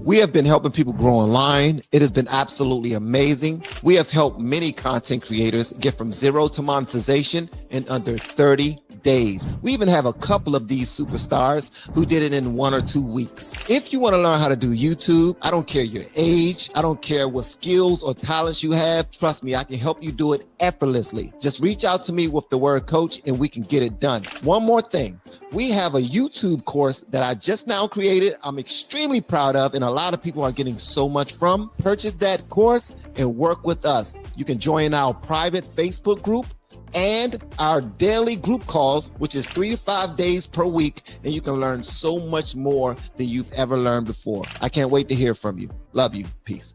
We have been helping people grow online. It has been absolutely amazing. We have helped many content creators get from zero to monetization in under 30 days. We even have a couple of these superstars who did it in 1 or 2 weeks. If you want to learn how to do YouTube, I don't care your age. I don't care what skills or talents you have. Trust me, I can help you do it effortlessly. Just reach out to me with the word coach and we can get it done. One more thing. We have a YouTube course that I just now created. I'm extremely proud of, and a lot of people are getting so much from. Purchase that course and work with us. You can join our private Facebook group and our daily group calls, which is 3 to 5 days per week, and you can learn so much more than you've ever learned before. I can't wait to hear from you. Love you. Peace.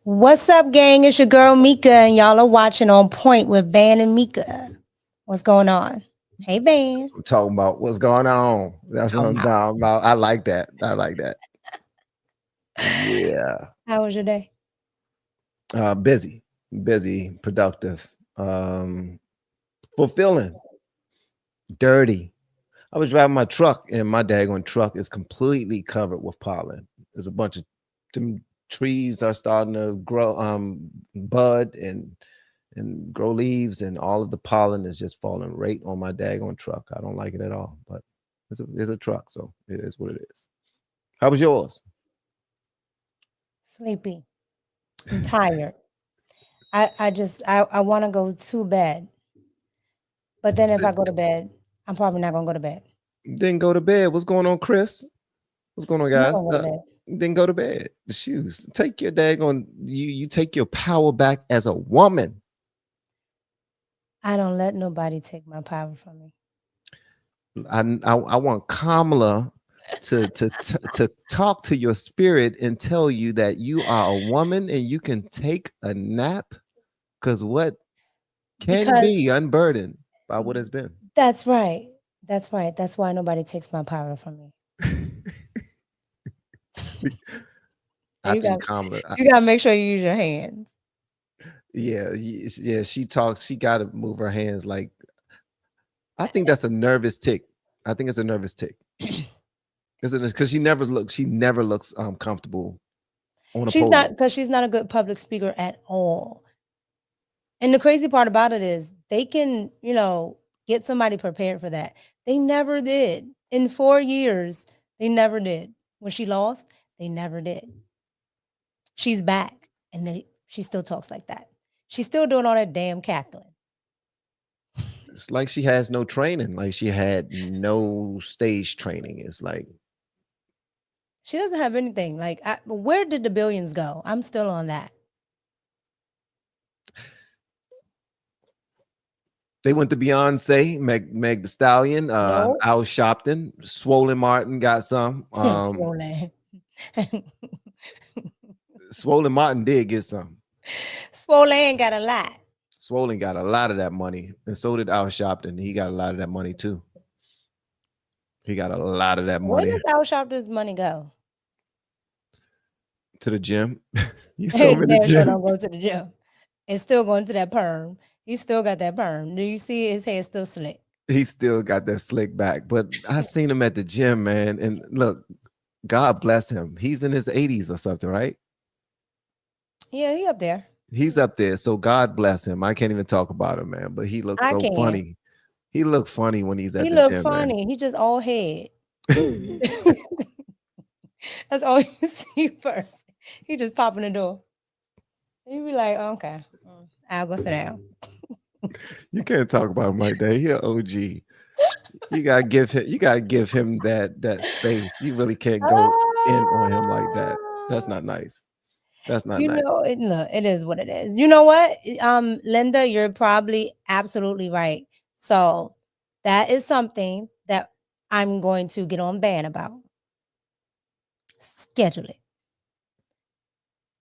What's up, gang? It's your girl Mika, and y'all are watching On Point with Van and Mika. What's going on? Hey, Van. I'm talking about what's going on. That's what I'm talking about. I like that. I like that. Yeah. How was your day? Busy, productive, fulfilling, dirty. I was driving my truck, and my daggone truck is completely covered with pollen. There's a bunch of trees are starting to grow, bud and grow leaves, and all of the pollen is just falling right on my daggone truck. I don't like it at all, but it's a truck, so it is what it is. How was yours? Sleepy. I'm tired. I want to go to bed, but then if I go to bed, I'm probably not gonna go to bed. Then go to bed. What's going on, Chris? What's going on, guys? Then go to bed. The shoes. Take your daggone. You take your power back as a woman. I don't let nobody take my power from me. I want Kamala to talk to your spirit and tell you that you are a woman and you can take a nap, because what can be unburdened by what has been. That's right. That's right. That's why nobody takes my power from me. You gotta make sure you use your hands. Yeah. She talks. She got to move her hands. Like, I think that's a nervous tick. I think it's a nervous tick. Because she never looks comfortable on a podium. Because she's not a good public speaker at all. And the crazy part about it is they can, get somebody prepared for that. They never did. In 4 years, they never did. When she lost, they never did. She's back, and she still talks like that. She's still doing all that damn cackling. It's like she has no training. Like she had no stage training. It's like she doesn't have anything. Like, where did the billions go? I'm still on that. They went to Beyonce, Meg the Stallion, Al Sharpton, Swollen Martin got some. Swollen. Swollen Martin did get some. Swollen got a lot. Swollen got a lot of that money, and so did Al Sharpton. He got a lot of that money too. He got a lot of that money. Where does Al Sharpton's money go? To the gym. You saw him in the gym. Don't go to the gym. It's still going to that perm. He still got that perm. Do you see his hair still slick? He still got that slick back. But I seen him at the gym, man. And look, God bless him. He's in his 80s or something, right? Yeah, he up there. He's up there. So God bless him. I can't even talk about him, man. But he looks so funny. He looked funny when he's at the gym. He looked funny. Man. He just all head. That's all you see first. He just pop in the door. You be like, okay, I'll go sit down. You can't talk about him like that. He an OG. You gotta give him that space. You really can't go in on him like that. That's not nice. That's not nice. It is what it is. You know what, Linda, you're probably absolutely right. So that is something that I'm going to get on Van about. Schedule it.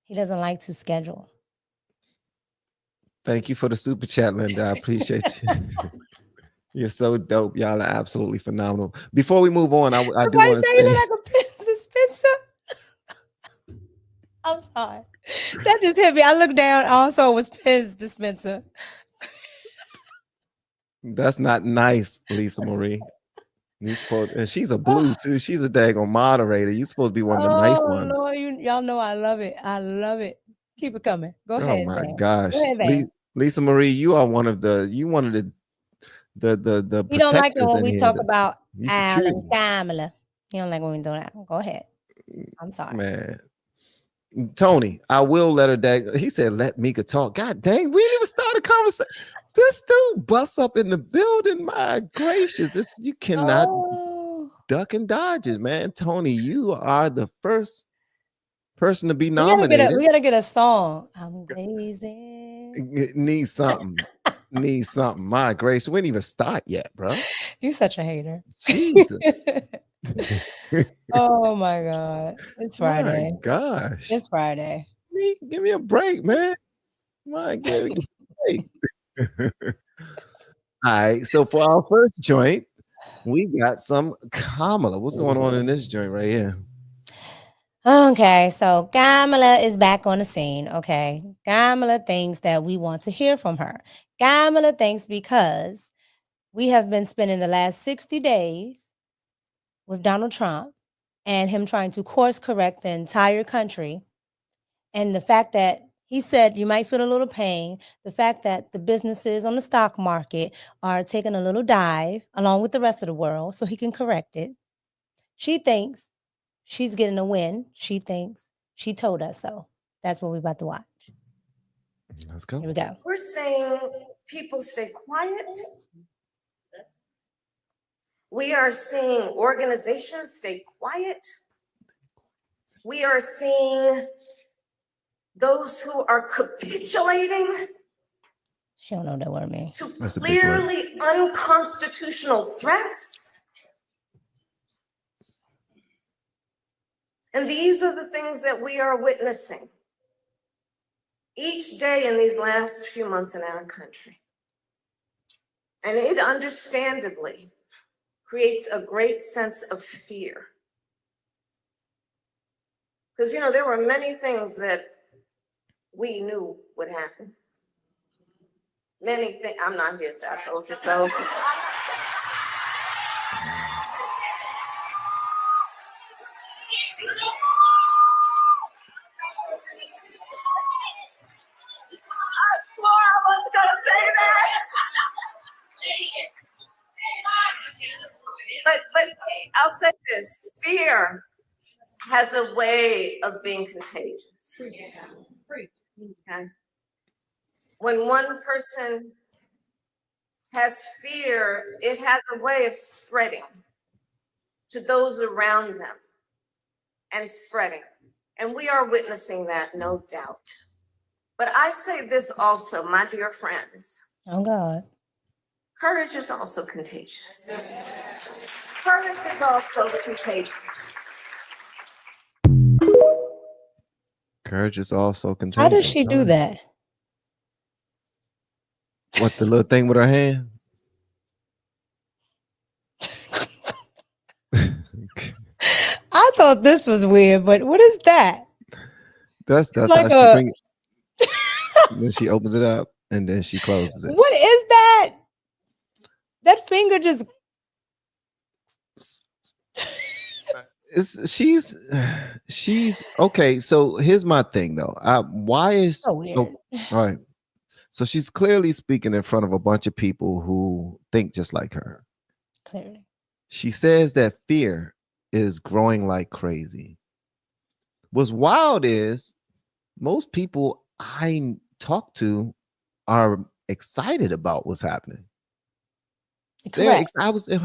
He doesn't like to schedule. Thank you for the super chat, Linda. I appreciate you. You're so dope. Y'all are absolutely phenomenal. Before we move on, I do want to say, you look like a dispenser. I'm sorry. That just hit me. I looked down. Also, it was Piz dispenser. That's not nice, Lisa Marie. You supposed, and she's a blue too. She's a daggone moderator. You supposed to be one of the nice ones. Lord, y'all know I love it. I love it. Keep it coming. Go Oh ahead, my Van. gosh, Go ahead, Van. Lisa Marie, you are one of the the You don't like it protectors when in we here. talk about You Al and security, Kamala. You don't like when we do that. Go ahead. I'm sorry. man. Tony, I will let her dag. He said, "Let Mika talk." God dang, we didn't even start a conversation. This dude busts up in the building. My gracious, you cannot duck and dodge it, man. Tony, you are the first person to be nominated. We gotta get a song. I'm lazy. Need something. Need something. My grace, we didn't even start yet, bro. You such a hater. Jesus. Oh my God. It's Friday. My gosh. It's Friday. Give me a break, man. My give me a break. All right. So for our first joint, we got some Kamala. What's going on in this joint right here? Okay, so Kamala is back on the scene. Okay. Kamala thinks that we want to hear from her. Kamala thinks because we have been spending the last 60 days with Donald Trump and him trying to course correct the entire country. And the fact that he said you might feel a little pain, the fact that the businesses on the stock market are taking a little dive along with the rest of the world so he can correct it. She thinks she's getting a win. She thinks she told us so. That's what we're about to watch. Let's go. Here we go. We're saying people stay quiet. We are seeing organizations stay quiet. We are seeing those who are capitulating She don't know that word means. to That's a big word. clearly unconstitutional threats. And these are the things that we are witnessing each day in these last few months in our country. And it understandably creates a great sense of fear. Because, there were many things that we knew would happen. Many things, I'm not here, so I told you so. I swore I wasn't gonna say that. But I'll say this: fear has a way of being contagious. Okay. When one person has fear, it has a way of spreading to those around them and spreading. And we are witnessing that, no doubt. But I say this also, my dear friends. Oh God. Courage is also contagious. Courage is also contagious. Courage is also contagious. How does she do that? What, the little thing with her hand? I thought this was weird, but what is that? That's like how she bring it. Then she opens it up and then she closes it. What is that? That finger just she's okay. So here's my thing though. Why is so weird. all right. So she's clearly speaking in front of a bunch of people who think just like her. Clearly. She says that fear is growing like crazy. What's wild is most people I talk to are excited about what's happening. Correct. I was at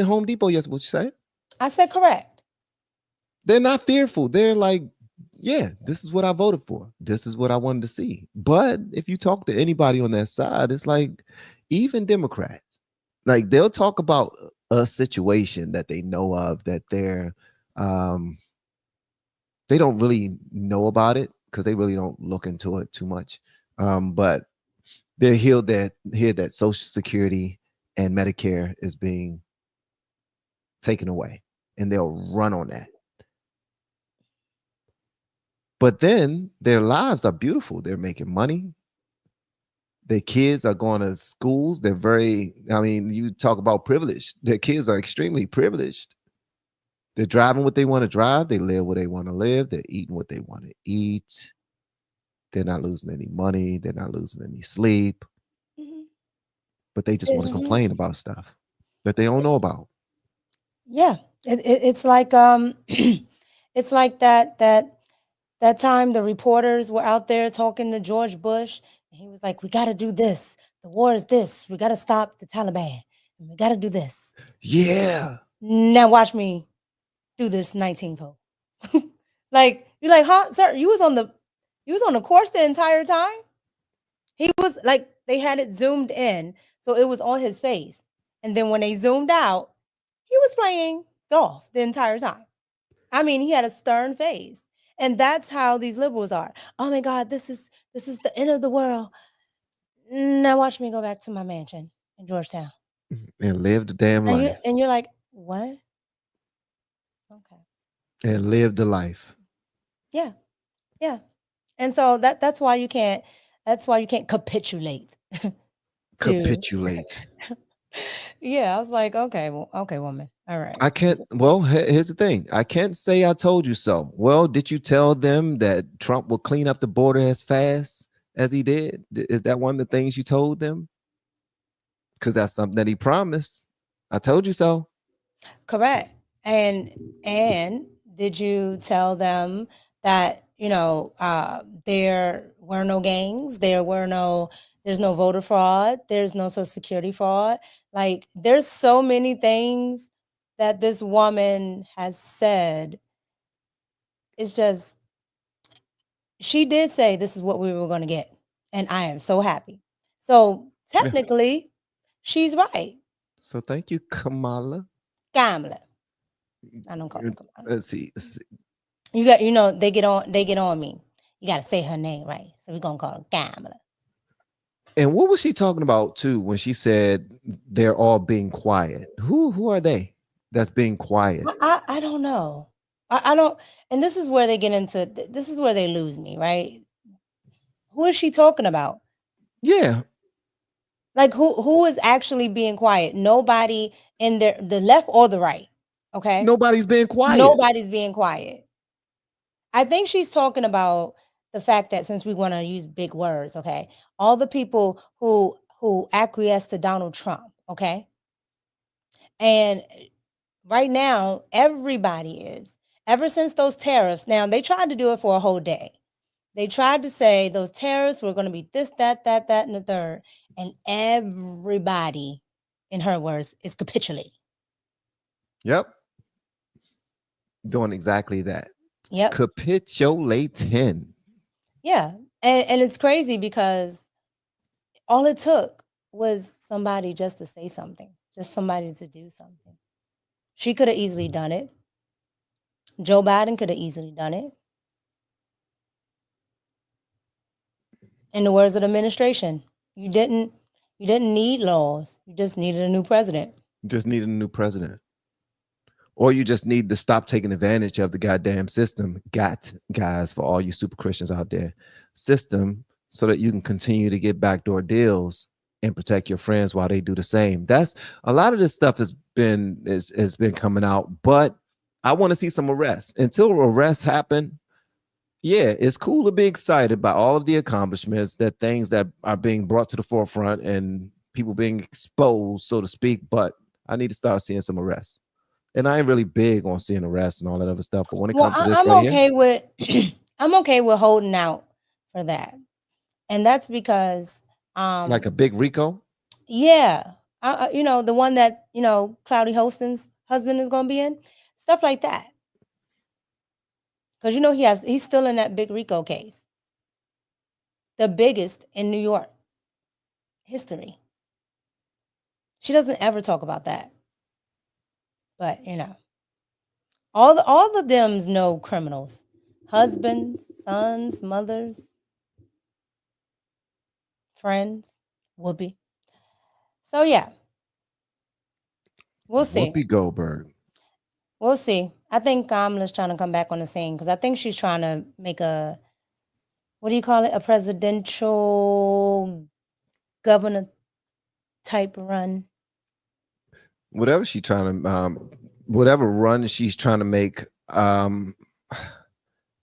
Home Depot yesterday. What you say? I said correct. They're not fearful. They're like, yeah, this is what I voted for. This is what I wanted to see. But if you talk to anybody on that side, it's like even Democrats, like they'll talk about a situation that they know of that they don't really know about it because they really don't look into it too much. But they'll hear that Social Security and Medicare is being taken away, and they'll run on that. But then their lives are beautiful. They're making money. Their kids are going to schools. They're you talk about privilege. Their kids are extremely privileged. They're driving what they want to drive. They live where they want to live. They're eating what they want to eat. They're not losing any money. They're not losing any sleep. Mhm. But they just want to Mhm. complain about stuff that they don't know about. Yeah, it's like it's like that time the reporters were out there talking to George Bush, and he was like, "We got to do this. The war is this. We got to stop the Taliban, and we got to do this." Yeah. Now watch me do this 19 poll. Like you're like, huh, sir? You was on the course the entire time. He was like, they had it zoomed in, so it was on his face, and then when they zoomed out, he was playing golf the entire time. I mean, he had a stern face. And that's how these liberals are. Oh my God, this is the end of the world. Now watch me go back to my mansion in Georgetown. And live the damn And life. you're like, what? Okay. And live the life. Yeah. Yeah. And so that's why you can't capitulate to Capitulate. yeah, I was like, okay, well, okay, woman. All right. I can't. Well, here's the thing. I can't say I told you so. Well, did you tell them that Trump will clean up the border as fast as he did? Is that one of the things you told them? Because that's something that he promised. I told you so. Correct. And did you tell them that, there were no gangs, there's no voter fraud, there's no social security fraud? Like there's so many things that this woman has said. It's just she did say this is what we were going to get, and I am so happy. So Yeah. technically, she's right. So thank you, Kamala. Kamala. I don't call her Kamala. Let's see. You got, they get on me. You got to say her name right. So we're going to call her Kamala. And what was she talking about too when she said they're all being quiet? Who are they that's being quiet? I don't know. I don't, and this is where they get into, this is where they lose me, right? Who is she talking about? Yeah. Like who is actually being quiet? Nobody in the left or the right. Okay. Nobody's being quiet. Nobody's being quiet. I think she's talking about the fact that, since we want to use big words, okay, all the people who acquiesced to Donald Trump, okay, and right now everybody is. Ever since those tariffs, now they tried to do it for a whole day. They tried to say those tariffs were going to be this, that, and the third, and everybody, in her words, is capitulating. Yep. Doing exactly that. Yep. Capitulating. Yeah. And it's crazy because all it took was somebody just to say something, just somebody to do something. She could have easily done it. Joe Biden could have easily done it. In the words of the administration, you didn't need laws. You just needed a new president. You just needed a new president. Or you just need to stop taking advantage of the goddamn system. Guys, for all you super Christians out there, system, so that you can continue to get backdoor deals and protect your friends while they do the same. That's a lot of this stuff has been coming out, but I want to see some arrests. Until arrests happen, yeah, it's cool to be excited by all of the accomplishments, that things that are being brought to the forefront and people being exposed, so to speak, but I need to start seeing some arrests. And I ain't really big on seeing arrests and all that other stuff. But when it comes to this, I'm right okay here, with I'm okay with holding out for that. And that's because like a big Rico. yeah, the one that Cloudy Hostin's husband is gonna be in, stuff like that. Because he's still in that big Rico case, the biggest in New York history. She doesn't ever talk about that, but all the Dems know criminals, husbands, sons, mothers, friends, Whoopi. So yeah, we'll see. Whoopi Goldberg. We'll see. I think Kamala's trying to come back on the scene because I think she's trying to make a, what do you call it? A presidential governor type run. Whatever she's trying to, whatever run she's trying to make, I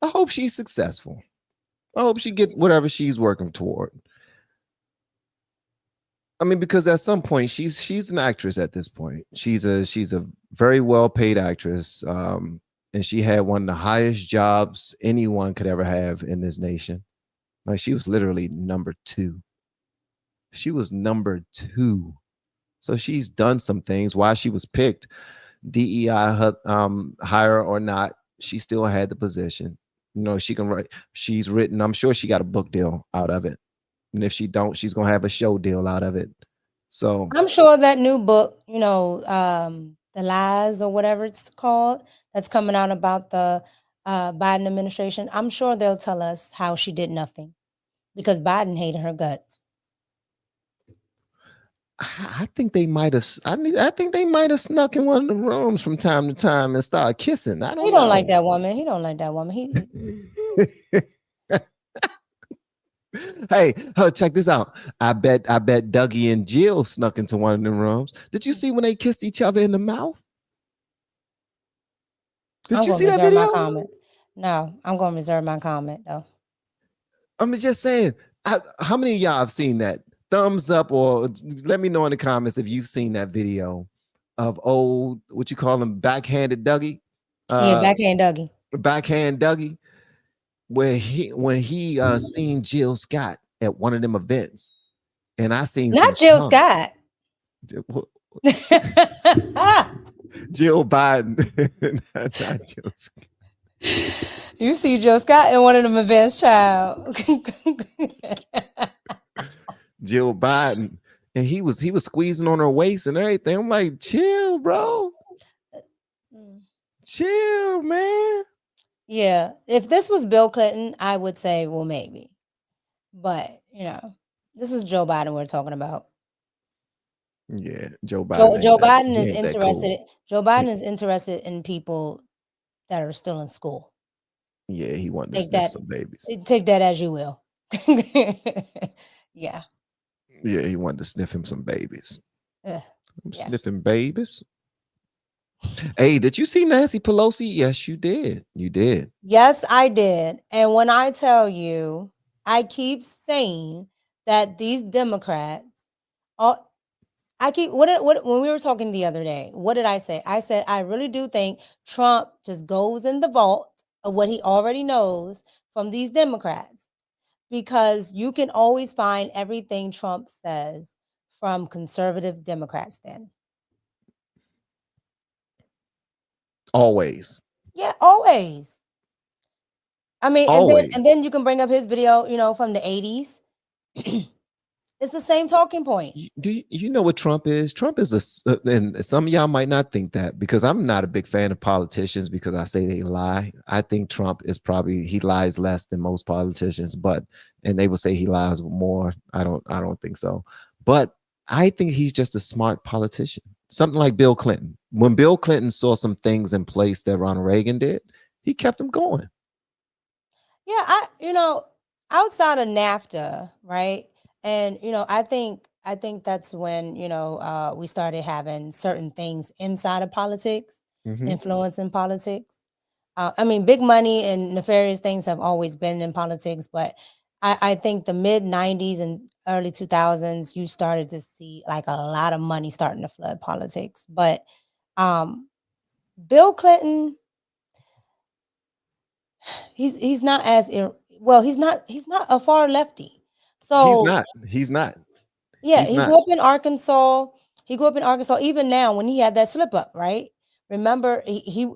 hope she's successful. I hope she get whatever she's working toward. I mean, because at some point she's an actress at this point. She's a very well paid actress, and she had one of the highest jobs anyone could ever have in this nation. Like she was literally number 2. She was number 2. So she's done some things. Why she was picked, DEI hire or not, she still had the position. You know, she can write. She's written. I'm sure she got a book deal out of it. And if she don't, she's gonna have a show deal out of it. So I'm sure that new book, The Lies or whatever it's called, that's coming out about the Biden administration, I'm sure they'll tell us how she did nothing because Biden hated her guts. I think they might have. I think they might have snuck in one of the rooms from time to time and started kissing. I don't know. He don't like that woman. He don't like that woman. Hey, check this out. I bet Dougie and Jill snuck into one of them rooms. Did you see when they kissed each other in the mouth? Did you see that video? My comment. No, I'm going to reserve my comment though. I'm just saying. How many of y'all have seen that? Thumbs up or let me know in the comments if you've seen that video of old, what you call him, backhanded Dougie. Yeah, backhand Dougie. Backhand Dougie. When he seen Jill Scott at one of them events, and I seen not Jill Scott, Jill Biden, not Jill Scott. You see Jill Scott in one of them events, child. Jill Biden, and he was squeezing on her waist and everything. I'm like, chill, bro, chill, man. Yeah, if this was Bill Clinton, I would say, well, maybe. But, this is Joe Biden we're talking about. Yeah, Joe Biden. Joe Biden is interested. Cool. Joe Biden is interested in people that are still in school. Yeah, he wanted to sniff some babies. Take that as you will. Yeah. Yeah, he wanted to sniff him some babies. Sniffing babies. Hey, did you see Nancy Pelosi? Yes, you did. You did. Yes, I did. And when I tell you, I keep saying that these Democrats, when we were talking the other day, what did I say? I said, I really do think Trump just goes in the vault of what he already knows from these Democrats, because you can always find everything Trump says from conservative Democrats then. Always. Yeah, always. I mean, and then you can bring up his video, from the 80s. It's the same talking point. Do you know what Trump is? Trump is and some of y'all might not think that, because I'm not a big fan of politicians because I say they lie. I think Trump is he lies less than most politicians, and they will say he lies more. I don't think so. But I think he's just a smart politician. Something like Bill Clinton. When Bill Clinton saw some things in place that Ronald Reagan did, he kept them going. Yeah, outside of NAFTA, right? And I think that's when we started having certain things inside of politics, influence in politics. I mean, big money and nefarious things have always been in politics, but I think the mid 90s and early 2000s, you started to see like a lot of money starting to flood politics. But Bill Clinton, he's not as he's not a far lefty. So he's not. Yeah, he grew up in Arkansas. Even now, when he had that slip up, right? Remember, he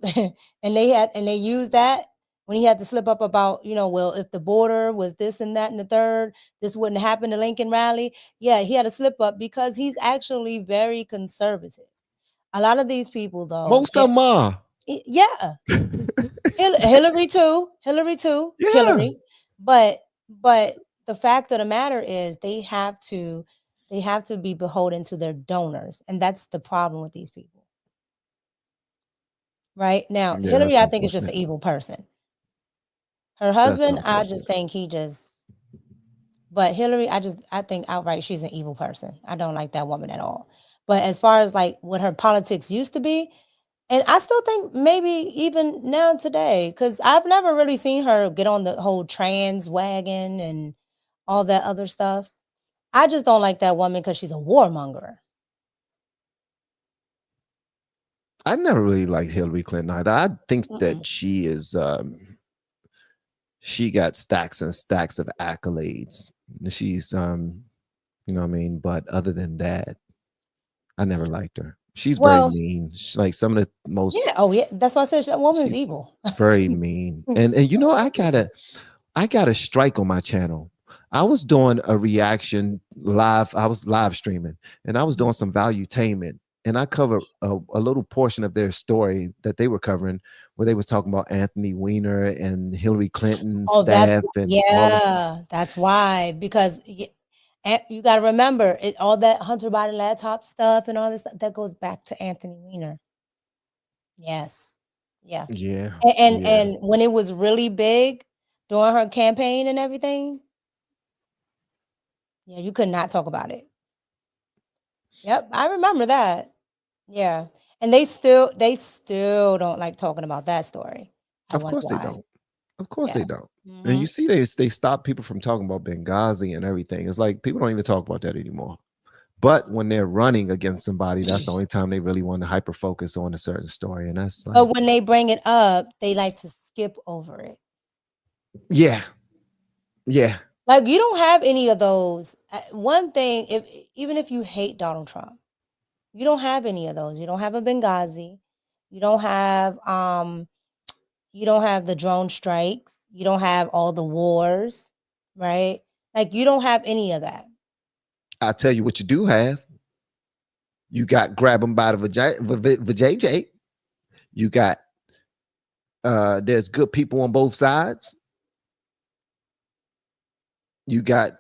and they used that when he had to slip up about, well, if the border was this and that and the third, this wouldn't happen to Lincoln Rally. Yeah, he had a slip up because he's actually very conservative. A lot of these people, though, most of them are. Yeah, Hillary too. Yeah. Hillary, but the fact of the matter is they have to be beholden to their donors, and that's the problem with these people. Right now, Hillary, I think, is just an evil person. Her husband, I just think he just But Hillary, I think outright she's an evil person. I don't like that woman at all. But as far as like what her politics used to be, and I still think maybe even now today, because I've never really seen her get on the whole trans wagon and all that other stuff. I just don't like that woman because she's a warmonger. I never really liked Hillary Clinton either. I think that she is she got stacks and stacks of accolades. She's you know what I mean? But other than that, I never liked her. She's very mean. She's like some of the most that's why I said that woman's evil. Very mean. And you know, I got a strike on my channel. I was doing a reaction live. I was live streaming and I was doing some valuetainment. And I covered a little portion of their story that they were covering, where they was talking about Anthony Weiner and Hillary Clinton's staff. That's why. Because you got to remember, all that Hunter Biden laptop stuff and all this that goes back to Anthony Weiner. Yes, yeah. And when it was really big during her campaign and everything, yeah, you could not talk about it. Yep, I remember that. Yeah. And they still don't like talking about that story. Of course they don't. Of course they don't. And you see they stop people from talking about Benghazi and everything. It's like people don't even talk about that anymore. But when they're running against somebody, that's the only time they really want to hyper focus on a certain story. And that's like, but when they bring it up, they like to skip over it. Yeah. Like you don't have any of those. One thing, even if you hate Donald Trump, you don't have any of those. You don't have a Benghazi. You don't have the drone strikes. You don't have all the wars, right? Like you don't have any of that. I'll tell you what you do have. You got grab them by the vajayjay. You got there's good people on both sides. You got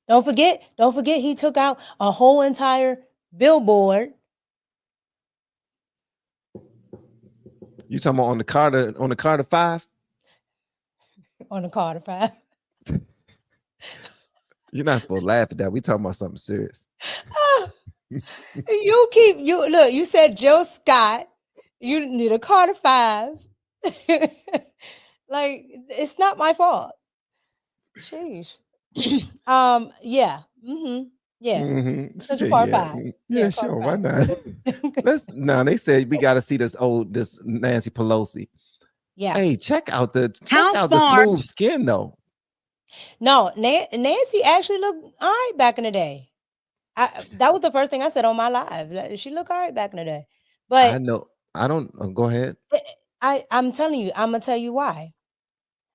Don't forget he took out a whole entire billboard. You talking about on the Carter 5? On the Carter 5. You're not supposed to laugh at that. We talking about something serious. You said Joe Scott. You need a Carter 5. Like it's not my fault. Sheesh. Yeah. Mm-hmm. Yeah. Mm-hmm. Yeah, sure. Why not? They said we got to see this Nancy Pelosi. Yeah. Hey, check out the smooth skin though. No, Nancy actually looked all right back in the day. That was the first thing I said on my live. She looked all right back in the day. But I know. I don't. Go ahead. I'm telling you. I'm gonna tell you why.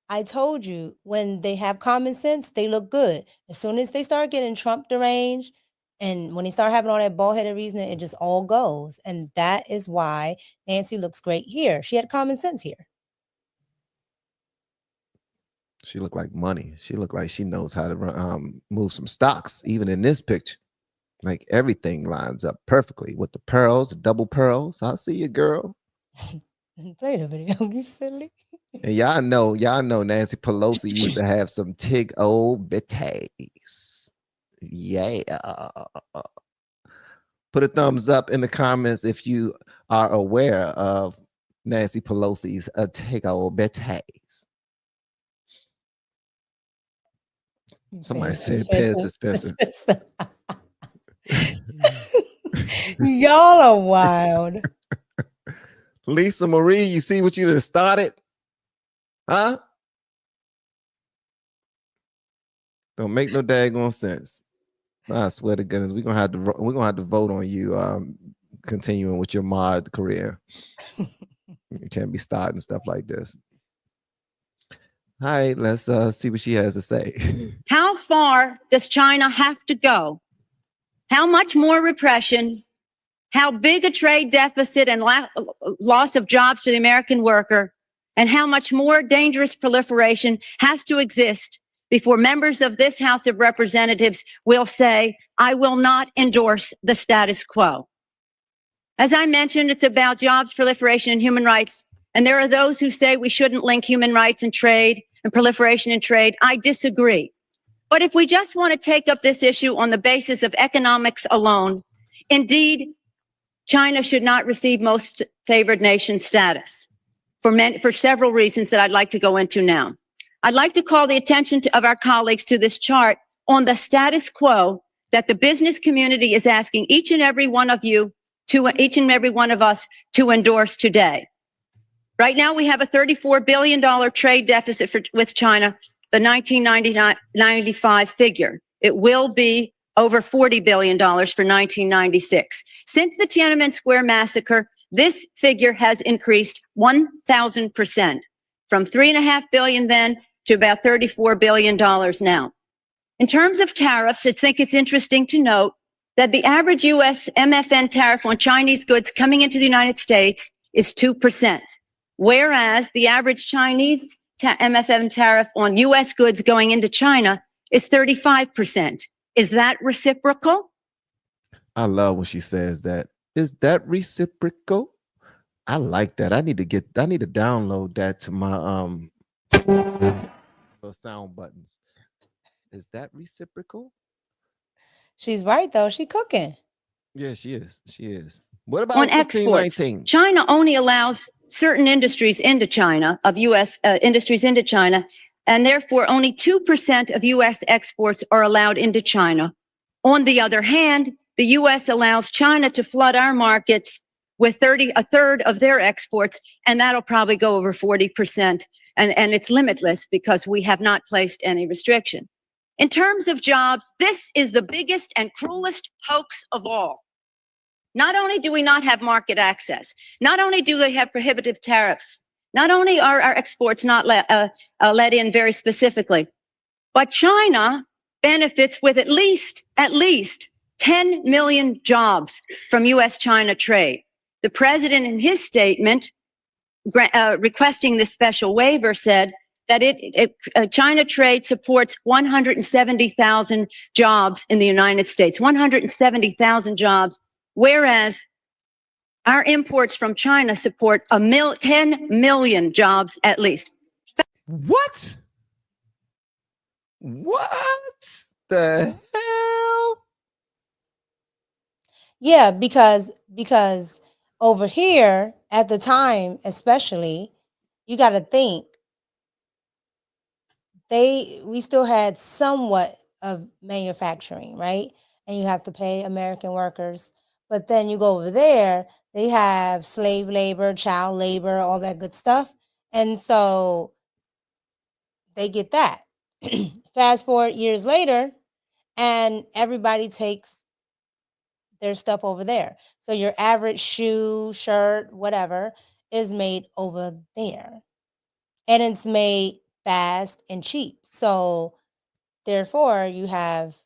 I told you when they have common sense, they look good. As soon as they start getting Trump deranged, and when they start having all that bald-headed reasoning, it just all goes. And that is why Nancy looks great here. She had common sense here. She looked like money. She looked like she knows how to move some stocks, even in this picture. Like everything lines up perfectly with the pearls, the double pearls. I see you, girl. Play the video, you silly. And y'all know Nancy Pelosi used to have some tig old bitties. Yeah. Put a thumbs up in the comments if you are aware of Nancy Pelosi's tig old bitties. Somebody said Pez dispenser. Y'all are wild. Lisa Marie, you see what you done started? Huh? Don't make no daggone sense. I swear to goodness, we're gonna have to vote on you continuing with your mod career. You can't be starting stuff like this. All right, let's see what she has to say. How far does China have to go? How much more repression? How big a trade deficit and loss of jobs for the American worker? And how much more dangerous proliferation has to exist before members of this House of Representatives will say, I will not endorse the status quo? As I mentioned, it's about jobs, proliferation, and human rights And there are those who say we shouldn't link human rights and trade and proliferation in trade. I disagree. But if we just want to take up this issue on the basis of economics alone, indeed, China should not receive most favored nation status for several reasons that I'd like to go into now. I'd like to call the attention of our colleagues to this chart on the status quo that the business community is asking each and every one of us to endorse today. Right now, we have a $34 billion trade deficit with China, the 1995 figure. It will be over $40 billion for 1996. Since the Tiananmen Square massacre, this figure has increased 1,000%, from $3.5 billion then to about $34 billion now. In terms of tariffs, I think it's interesting to note that the average U.S. MFN tariff on Chinese goods coming into the United States is 2%, whereas the average Chinese MFN tariff on U.S. goods going into China is 35%. Is that reciprocal? I love when she says that. Is that reciprocal? I like that. I need to download that to my sound buttons. Is that reciprocal? She's right though. She cooking. Yeah, she is. She is. What about On exports? China only allows certain industries into China, of U.S. Industries into China, and therefore only 2% of U.S. exports are allowed into China. On the other hand, the U.S. allows China to flood our markets with a third of their exports, and that'll probably go over 40%. And it's limitless because we have not placed any restriction. In terms of jobs, this is the biggest and cruelest hoax of all. Not only do we not have market access, not only do they have prohibitive tariffs, not only are our exports not let in very specifically, but China benefits with at least 10 million jobs from U.S.-China trade. The president, in his statement requesting this special waiver, said that China trade supports 170,000 jobs in the United States, 170,000 jobs, whereas our imports from China support 10 million jobs at least. What? What the hell? Yeah, because over here at the time, especially, you got to think we still had somewhat of manufacturing, right? And you have to pay American workers. But then you go over there, they have slave labor, child labor, all that good stuff. And so they get that. Fast forward years later, and everybody takes their stuff over there. So your average shoe, shirt, whatever is made over there. And it's made fast and cheap. So therefore, you have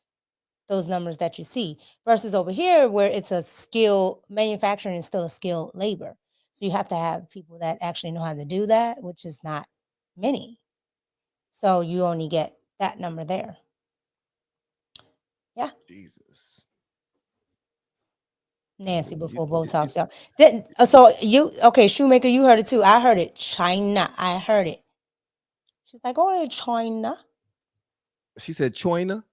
those numbers that you see versus over here where it's a skill, manufacturing is still a skilled labor. So you have to have people that actually know how to do that, which is not many. So you only get that number there. Yeah. Jesus. Nancy before Botox, y'all. So okay, Shoemaker, you heard it too. I heard it. China. I heard it. She's like, oh, China. She said China.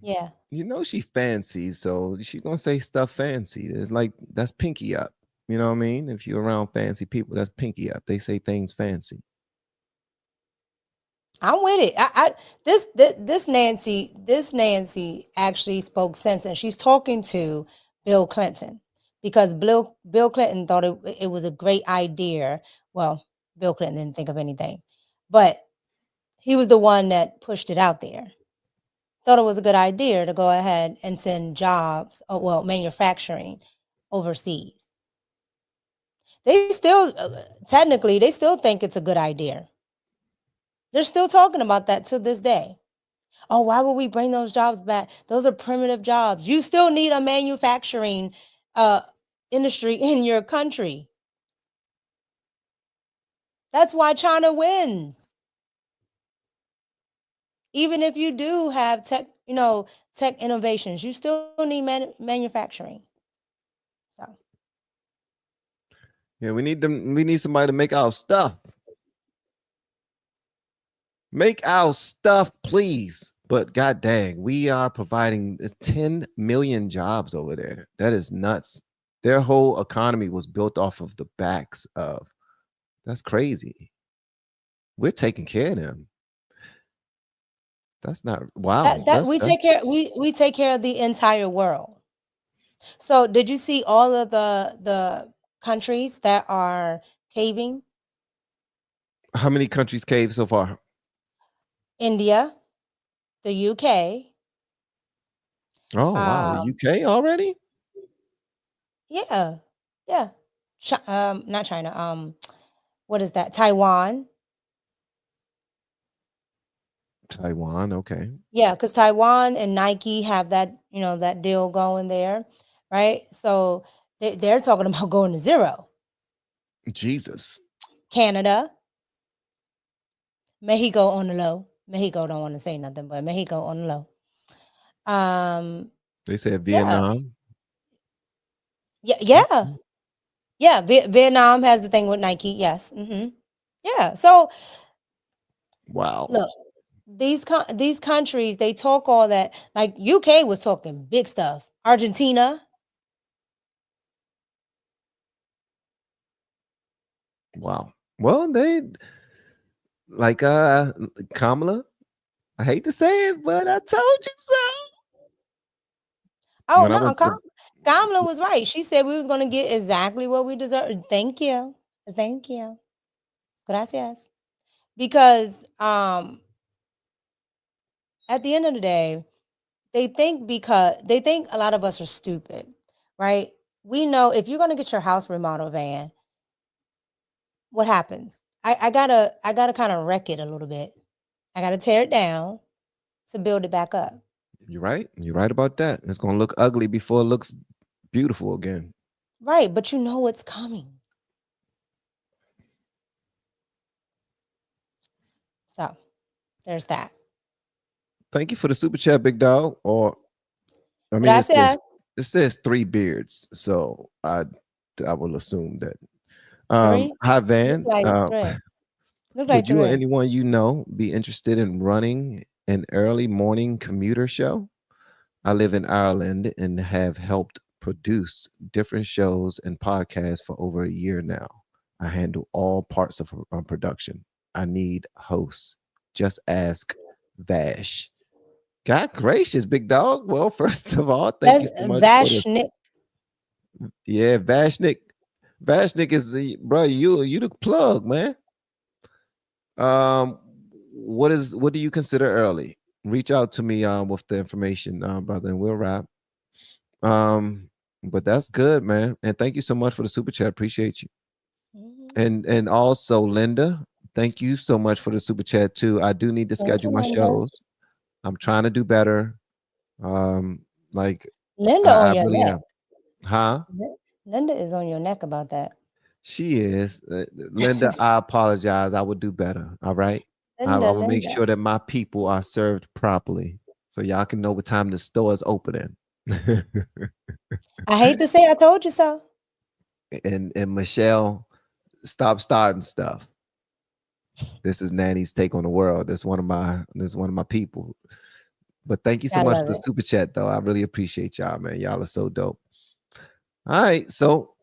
Yeah. You know she fancy, so she's gonna say stuff fancy. It's like that's pinky up. You know what I mean? If you're around fancy people, that's pinky up. They say things fancy. I'm with it. This Nancy actually spoke sense, and she's talking to Bill Clinton because Bill Clinton thought it was a great idea. Well, Bill Clinton didn't think of anything, but he was the one that pushed it out there. Thought it was a good idea to go ahead and send jobs, manufacturing overseas. They still, technically, they still think it's a good idea. They're still talking about that to this day. Oh, why would we bring those jobs back? Those are primitive jobs. You still need a manufacturing industry in your country. That's why China wins. Even if you do have tech innovations, you still need manufacturing. So Yeah, we need them. We need somebody to make our stuff. Make our stuff, please. But god dang, we are providing 10 million jobs over there. That is nuts. Their whole economy was built off of the backs of. That's crazy. We're taking care of them. That's not wow. That we take care we take care of the entire world. So did you see all of the countries that are caving? How many countries caved so far? India, the UK. Oh wow, the UK already? Yeah. Yeah. Not China. What is that? Taiwan. Taiwan, okay. Yeah, because Taiwan and Nike have that, that deal going there, right? So they're talking about going to zero. Jesus. Canada, Mexico on the low. Mexico don't want to say nothing, but Mexico on the low. They said Yeah, Vietnam. yeah. Vietnam has the thing with Nike. Yes. Yeah. So Wow. look, these countries, they talk all that. Like UK was talking big stuff. Argentina. Wow. Well, they like Kamala. I hate to say it, but I told you so. Oh When I no, went to Kamala was right. She said we was going to get exactly what we deserve. Thank you. Thank you. Gracias. Because at the end of the day, they think a lot of us are stupid, right? We know if you're going to get your house remodeled, Van, what happens? I gotta kind of wreck it a little bit. I gotta tear it down to build it back up. You're right. You're right about that. It's gonna look ugly before it looks beautiful again. Right, but you know what's coming. So there's that. Thank you for the super chat, big dog. Or I mean, Gracias. it says 3 beards, so I will assume that. Three. Hi Look Van. like three. Look like Would you or three. anyone you know be interested in running an early morning commuter show? I live in Ireland and have helped produce different shows and podcasts for over a year now. I handle all parts of production. I need hosts. Just ask Vash. God gracious, big dog. Well, first of all, thank you That's so much for this. Vashnik. Yeah, Vashnik. Vashnik is the bro. You the plug, man. Um, what do you consider early? Reach out to me with the information, brother, and we'll wrap. Um, but that's good, man. And thank you so much for the super chat. Appreciate you. And also Linda, thank you so much for the super chat too. I do need to Thank schedule you, my Linda. shows. I'm trying to do better. Like Linda I on your really neck. am. Huh? Linda is on your neck about that. She is. Linda, I apologize. I will do better. All right. I will make Linda. sure that my people are served properly so y'all can know what time the store is opening. I hate to say I told you so. And Michelle, stop starting stuff. This is Nanny's take on the world. This is one of my people. But thank you so much for the super chat, though. I really appreciate y'all, man. Y'all are so dope. All right, so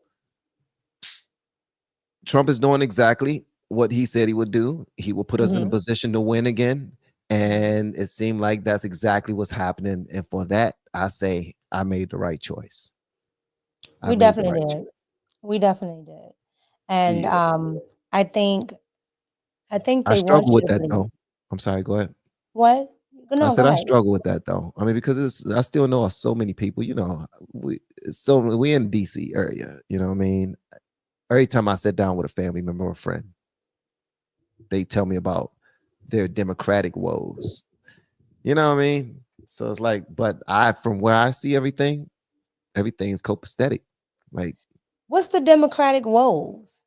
Trump is doing exactly what he said he would do. He will put us in a position to win again. And it seemed like that's exactly what's happening. And for that, I say I made the right choice. We definitely did. We definitely did. And Yeah. I think I they want struggle you with to that believe. though. I'm sorry, go ahead. What? I No, said go I ahead. struggle with that though. I mean, because I still know so many people, we in DC area, you know what I mean? Every time I sit down with a family member or a friend, they tell me about their democratic woes. You know what I mean? So it's like, but from where I see everything's copacetic. Like, what's the democratic woes?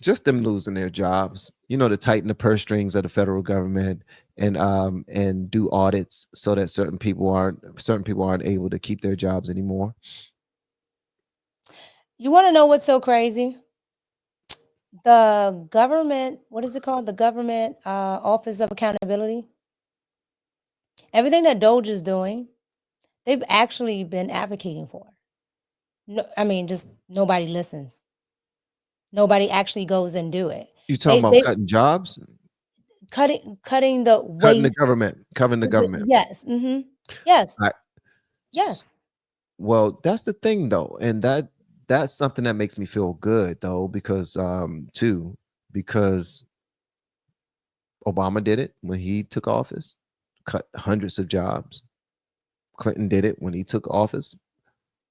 just them losing their jobs, to tighten the purse strings of the federal government and do audits so that certain people aren't able to keep their jobs anymore. You want to know what's so crazy? The government, what is it called? The government Office of Accountability. Everything that Doge is doing, they've actually been advocating for. No, I mean, just nobody listens. Nobody actually goes and do it. You talking about They cutting jobs, cutting the cutting the waste. government, covering the government. Yes. Yes. I- Yes. Well, that's the thing though, and that's something that makes me feel good though, because because Obama did it when he took office, cut hundreds of jobs. Clinton did it when he took office.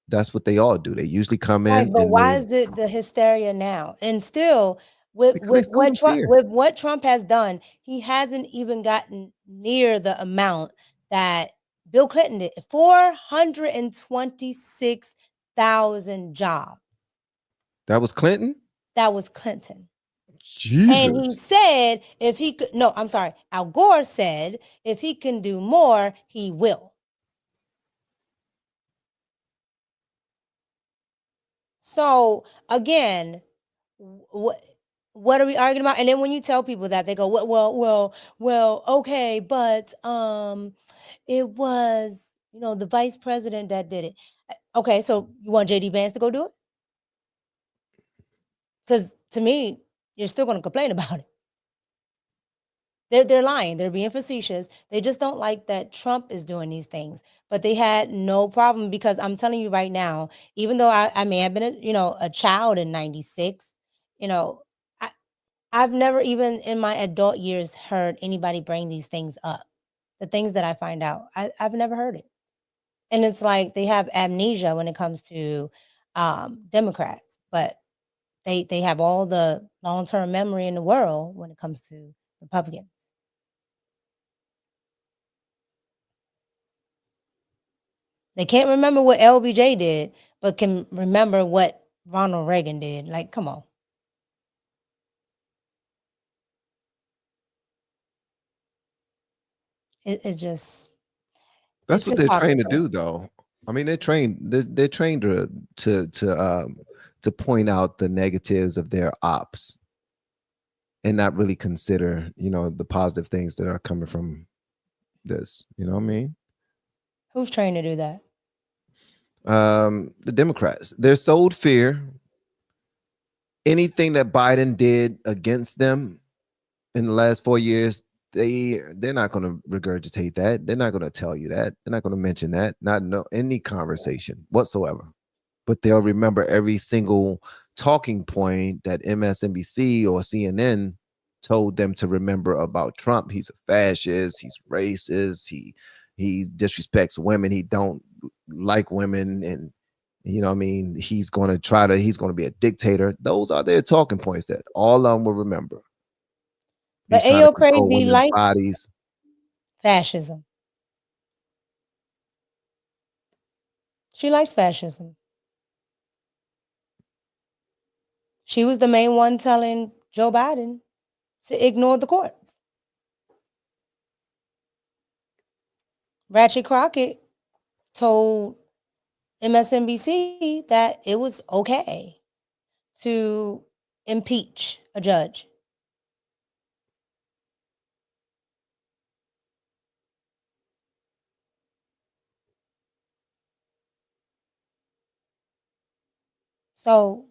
That's what they all do. They usually come Right, in but and why they, is it the hysteria now? And still, with because they sow fear. What Trump has done, he hasn't even gotten near the amount that Bill Clinton did. 426,000 jobs. That was Clinton. That was Clinton. And he Jesus. said if he could, no, I'm sorry. Al Gore said if he can do more, he will. So again, what are we arguing about? And then when you tell people that, they go, well, okay, but it was, the vice president that did it. Okay, so you want JD Vance to go do it? Because to me, you're still going to complain about it. They're lying. They're being facetious. They just don't like that Trump is doing these things. But they had no problem, because I'm telling you right now, even though I may have been a child in 96, I've never even in my adult years heard anybody bring these things up. The things that I find out, I've never heard it. And it's like they have amnesia when it comes to Democrats, but they have all the long-term memory in the world when it comes to Republicans. They can't remember what LBJ did, but can remember what Ronald Reagan did. Like, come on. It's just, That's it's what they're trained to hypocrisy. do, though. I mean, they're trained to point out the negatives of their ops and not really consider, the positive things that are coming from this. You know what I mean? Who's trained to do that? The Democrats, they're sold fear. Anything that Biden did against them in the last 4 years, they're not going to regurgitate that. They're not going to tell you that. They're not going to mention that. Not in any conversation whatsoever. But they'll remember every single talking point that MSNBC or CNN told them to remember about Trump. He's a fascist. He's racist. He disrespects women. He don't like women, and what I mean, he's going to be a dictator. Those are their talking points that all of them will remember. But He's trying to Ayo control Crazy women's likes bodies. fascism. She likes fascism. She was the main one telling Joe Biden to ignore the courts. Ratchet Crockett told MSNBC that it was okay to impeach a judge. So,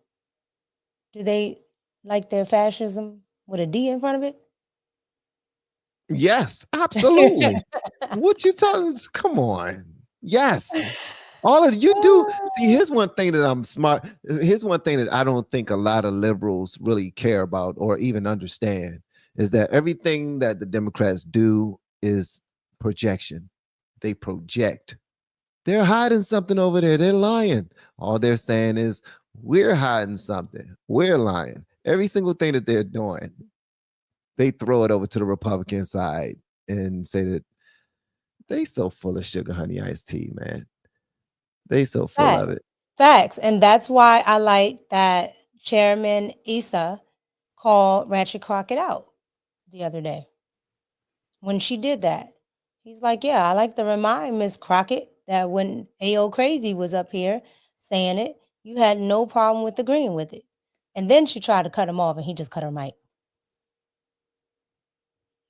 do they like their fascism with a D in front of it? Yes, absolutely. What you talking? Come on. Yes. All of you do. See, here's one thing that I'm smart. Here's one thing that I don't think a lot of liberals really care about or even understand is that everything that the Democrats do is projection. They project. They're hiding something over there. They're lying. All they're saying is, we're hiding something. We're lying. Every single thing that they're doing, they throw it over to the Republican side and say that they so full of sugar honey iced tea, man. They so full of it. Facts. And that's why I like that Chairman Issa called Ratchet Crockett out the other day. When she did that, he's like, yeah, I like to remind Miss Crockett that when AO Crazy was up here saying it, You had no problem with agreeing with it. And then she tried to cut him off and he just cut her mic.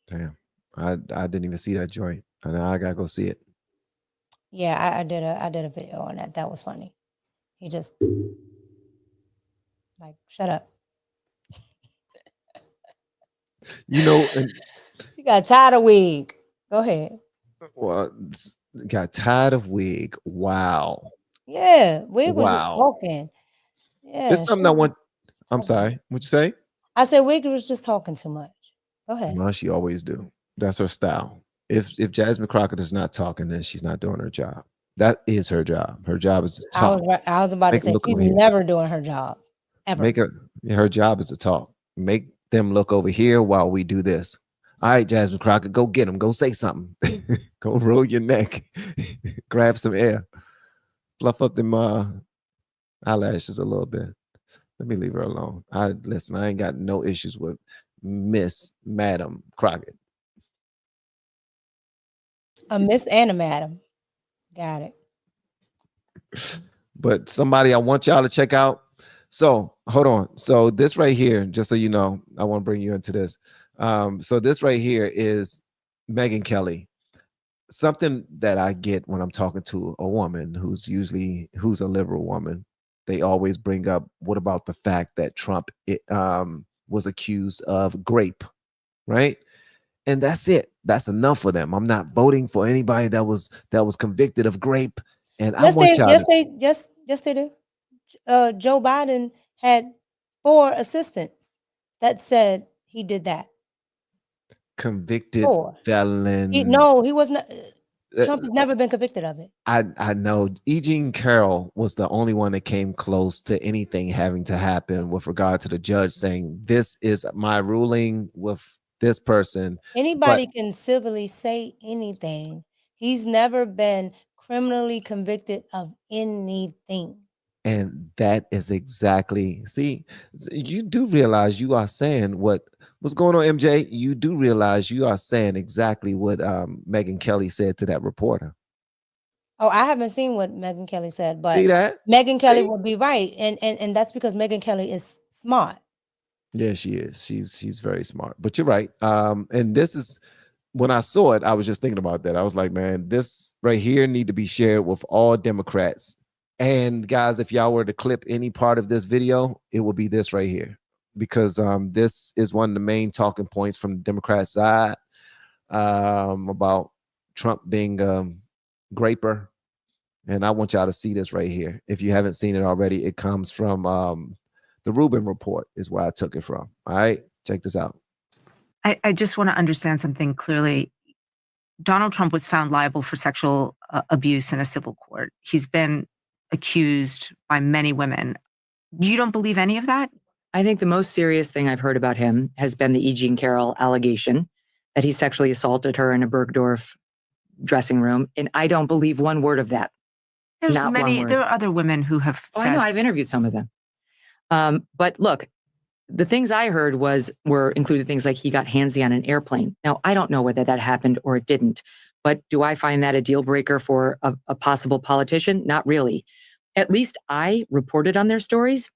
Damn. I didn't even see that joint. And now I gotta go see it. Yeah, I did a video on that. That was funny. He just like, shut up. You know, and You got tired of wig. Go ahead. well, got tired of wig. Wow. Yeah, wig was just Wow. talking. Yeah, It's something I want. I'm talking. sorry. What'd you say? I said wig was just talking too much. Go ahead. Well, she always do. That's her style. If Jasmine Crockett is not talking, then she's not doing her job. That is her job. Her job is to talk. I was about Make to them say look she's over here. never doing her job. Ever. Her job is to talk. Make them look over here while we do this. All right, Jasmine Crockett, go get them. Go say something. Go roll your neck. Grab some air. Fluff up them eyelashes a little bit. Let me leave her alone. I ain't got no issues with Miss Madam Crockett. A miss and a madam. Got it. But somebody I want y'all to check out. So hold on. So this right here, just so you know, I want to bring you into this. So this right here is Megyn Kelly. Something that I get when I'm talking to a woman who's a liberal woman, they always bring up, what about the fact that Trump was accused of grape, right? And that's it. That's enough for them. I'm not voting for anybody that was convicted of grape. And Yes, I want y'all yes, they do. Joe Biden had 4 assistants that said he did that. convicted 4. felon. He was not. Trump has never been convicted of it. I know Megyn Kelly was the only one that came close to anything having to happen with regard to the judge saying, this is my ruling with this person. Anybody can civilly say anything. He's never been criminally convicted of anything. And that is exactly, see, you do realize you are saying what's going on, MJ. You do realize you are saying exactly what Megyn Kelly said to that reporter. Oh, I haven't seen what Megyn Kelly said, but See that? Megyn Kelly would be right. And that's because Megyn Kelly is smart. Yeah, she is. She's very smart. But you're right. And this is, when I saw it, I was just thinking about that. I was like, man, this right here need to be shared with all Democrats. And guys, if y'all were to clip any part of this video, it will be this right here, because this is one of the main talking points from the Democrat side about Trump being graper. And I want y'all to see this right here. If you haven't seen it already, it comes from the Rubin Report is where I took it from. All right, check this out. I just want to understand something clearly. Donald Trump was found liable for sexual abuse in a civil court. He's been accused by many women. You don't believe any of that? I think the most serious thing I've heard about him has been the Megyn Kelly allegation that he sexually assaulted her in a Bergdorf dressing room. And I don't believe one word of that. There's Not many, one word. there are other women who have Oh, said. I know, I've interviewed some of them. But look, the things I heard were included things like he got handsy on an airplane. Now, I don't know whether that happened or it didn't, but do I find that a deal breaker for a possible politician? Not really. At least I reported on their stories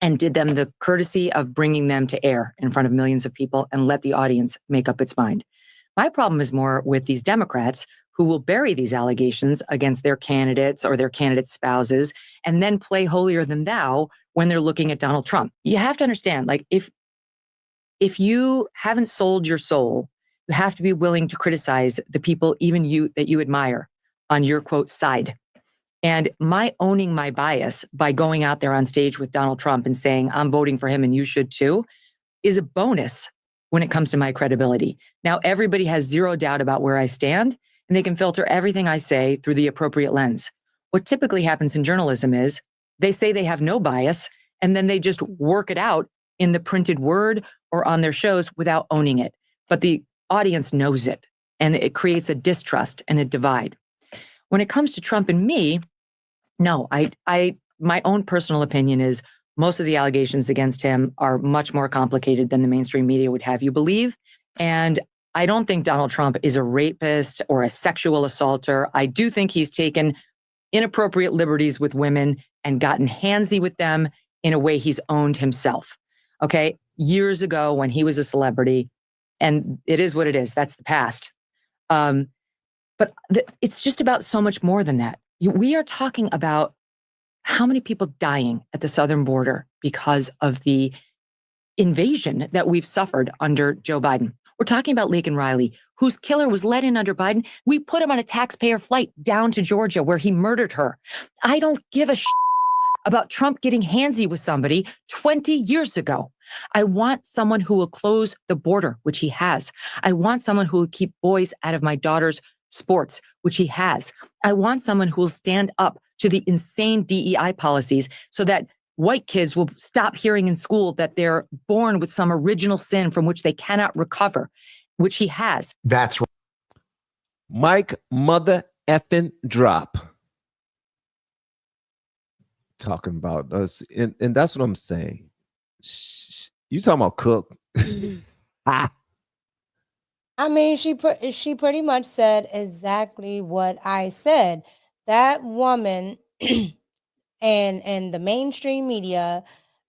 and did them the courtesy of bringing them to air in front of millions of people and let the audience make up its mind. My problem is more with these Democrats who will bury these allegations against their candidates or their candidate spouses and then play holier than thou when they're looking at Donald Trump. You have to understand, like, if you haven't sold your soul, you have to be willing to criticize the people, even that you admire, on your quote side. And my owning my bias by going out there on stage with Donald Trump and saying, I'm voting for him and you should too, is a bonus when it comes to my credibility. Now, everybody has zero doubt about where I stand, and they can filter everything I say through the appropriate lens. What typically happens in journalism is they say they have no bias, and then they just work it out in the printed word or on their shows without owning it. But the audience knows it, and it creates a distrust and a divide. When it comes to Trump and me, no, my own personal opinion is most of the allegations against him are much more complicated than the mainstream media would have you believe. And I don't think Donald Trump is a rapist or a sexual assaulter. I do think he's taken inappropriate liberties with women and gotten handsy with them in a way he's owned himself. Okay. Years ago when he was a celebrity, and it is what it is. That's the past. But it's just about so much more than that. We are talking about how many people dying at the southern border because of the invasion that we've suffered under Joe Biden. We're talking about Laken Riley, whose killer was let in under Biden. We put him on a taxpayer flight down to Georgia where he murdered her. I don't give a about Trump getting handsy with somebody 20 years ago. I want someone who will close the border, which he has. I want someone who will keep boys out of my daughter's sports, which he has. I want someone who will stand up to the insane DEI policies so that white kids will stop hearing in school that they're born with some original sin from which they cannot recover, which he has. That's right. Mike mother effing drop. Talking about us, and that's what I'm saying. You talking about Cook? I mean, she pretty much said exactly what I said. That woman and the mainstream media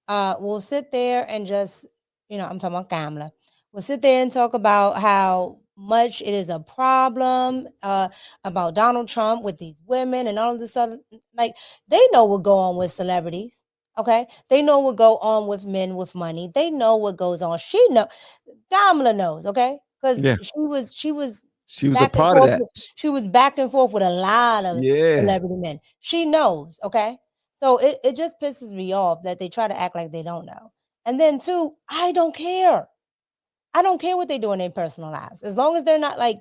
will sit there and just, I'm talking about Kamala, will sit there and talk about how much it is a problem about Donald Trump with these women and all of this stuff. Like, they know what go on with celebrities. Okay. They know what go on with men with money. They know what goes on. Kamala knows. Okay. Because she was a part of that. She was back and forth with a lot of celebrity men. She knows. Okay. So it just pisses me off that they try to act like they don't know. And then two, I don't care. I don't care what they do in their personal lives. As long as they're not like,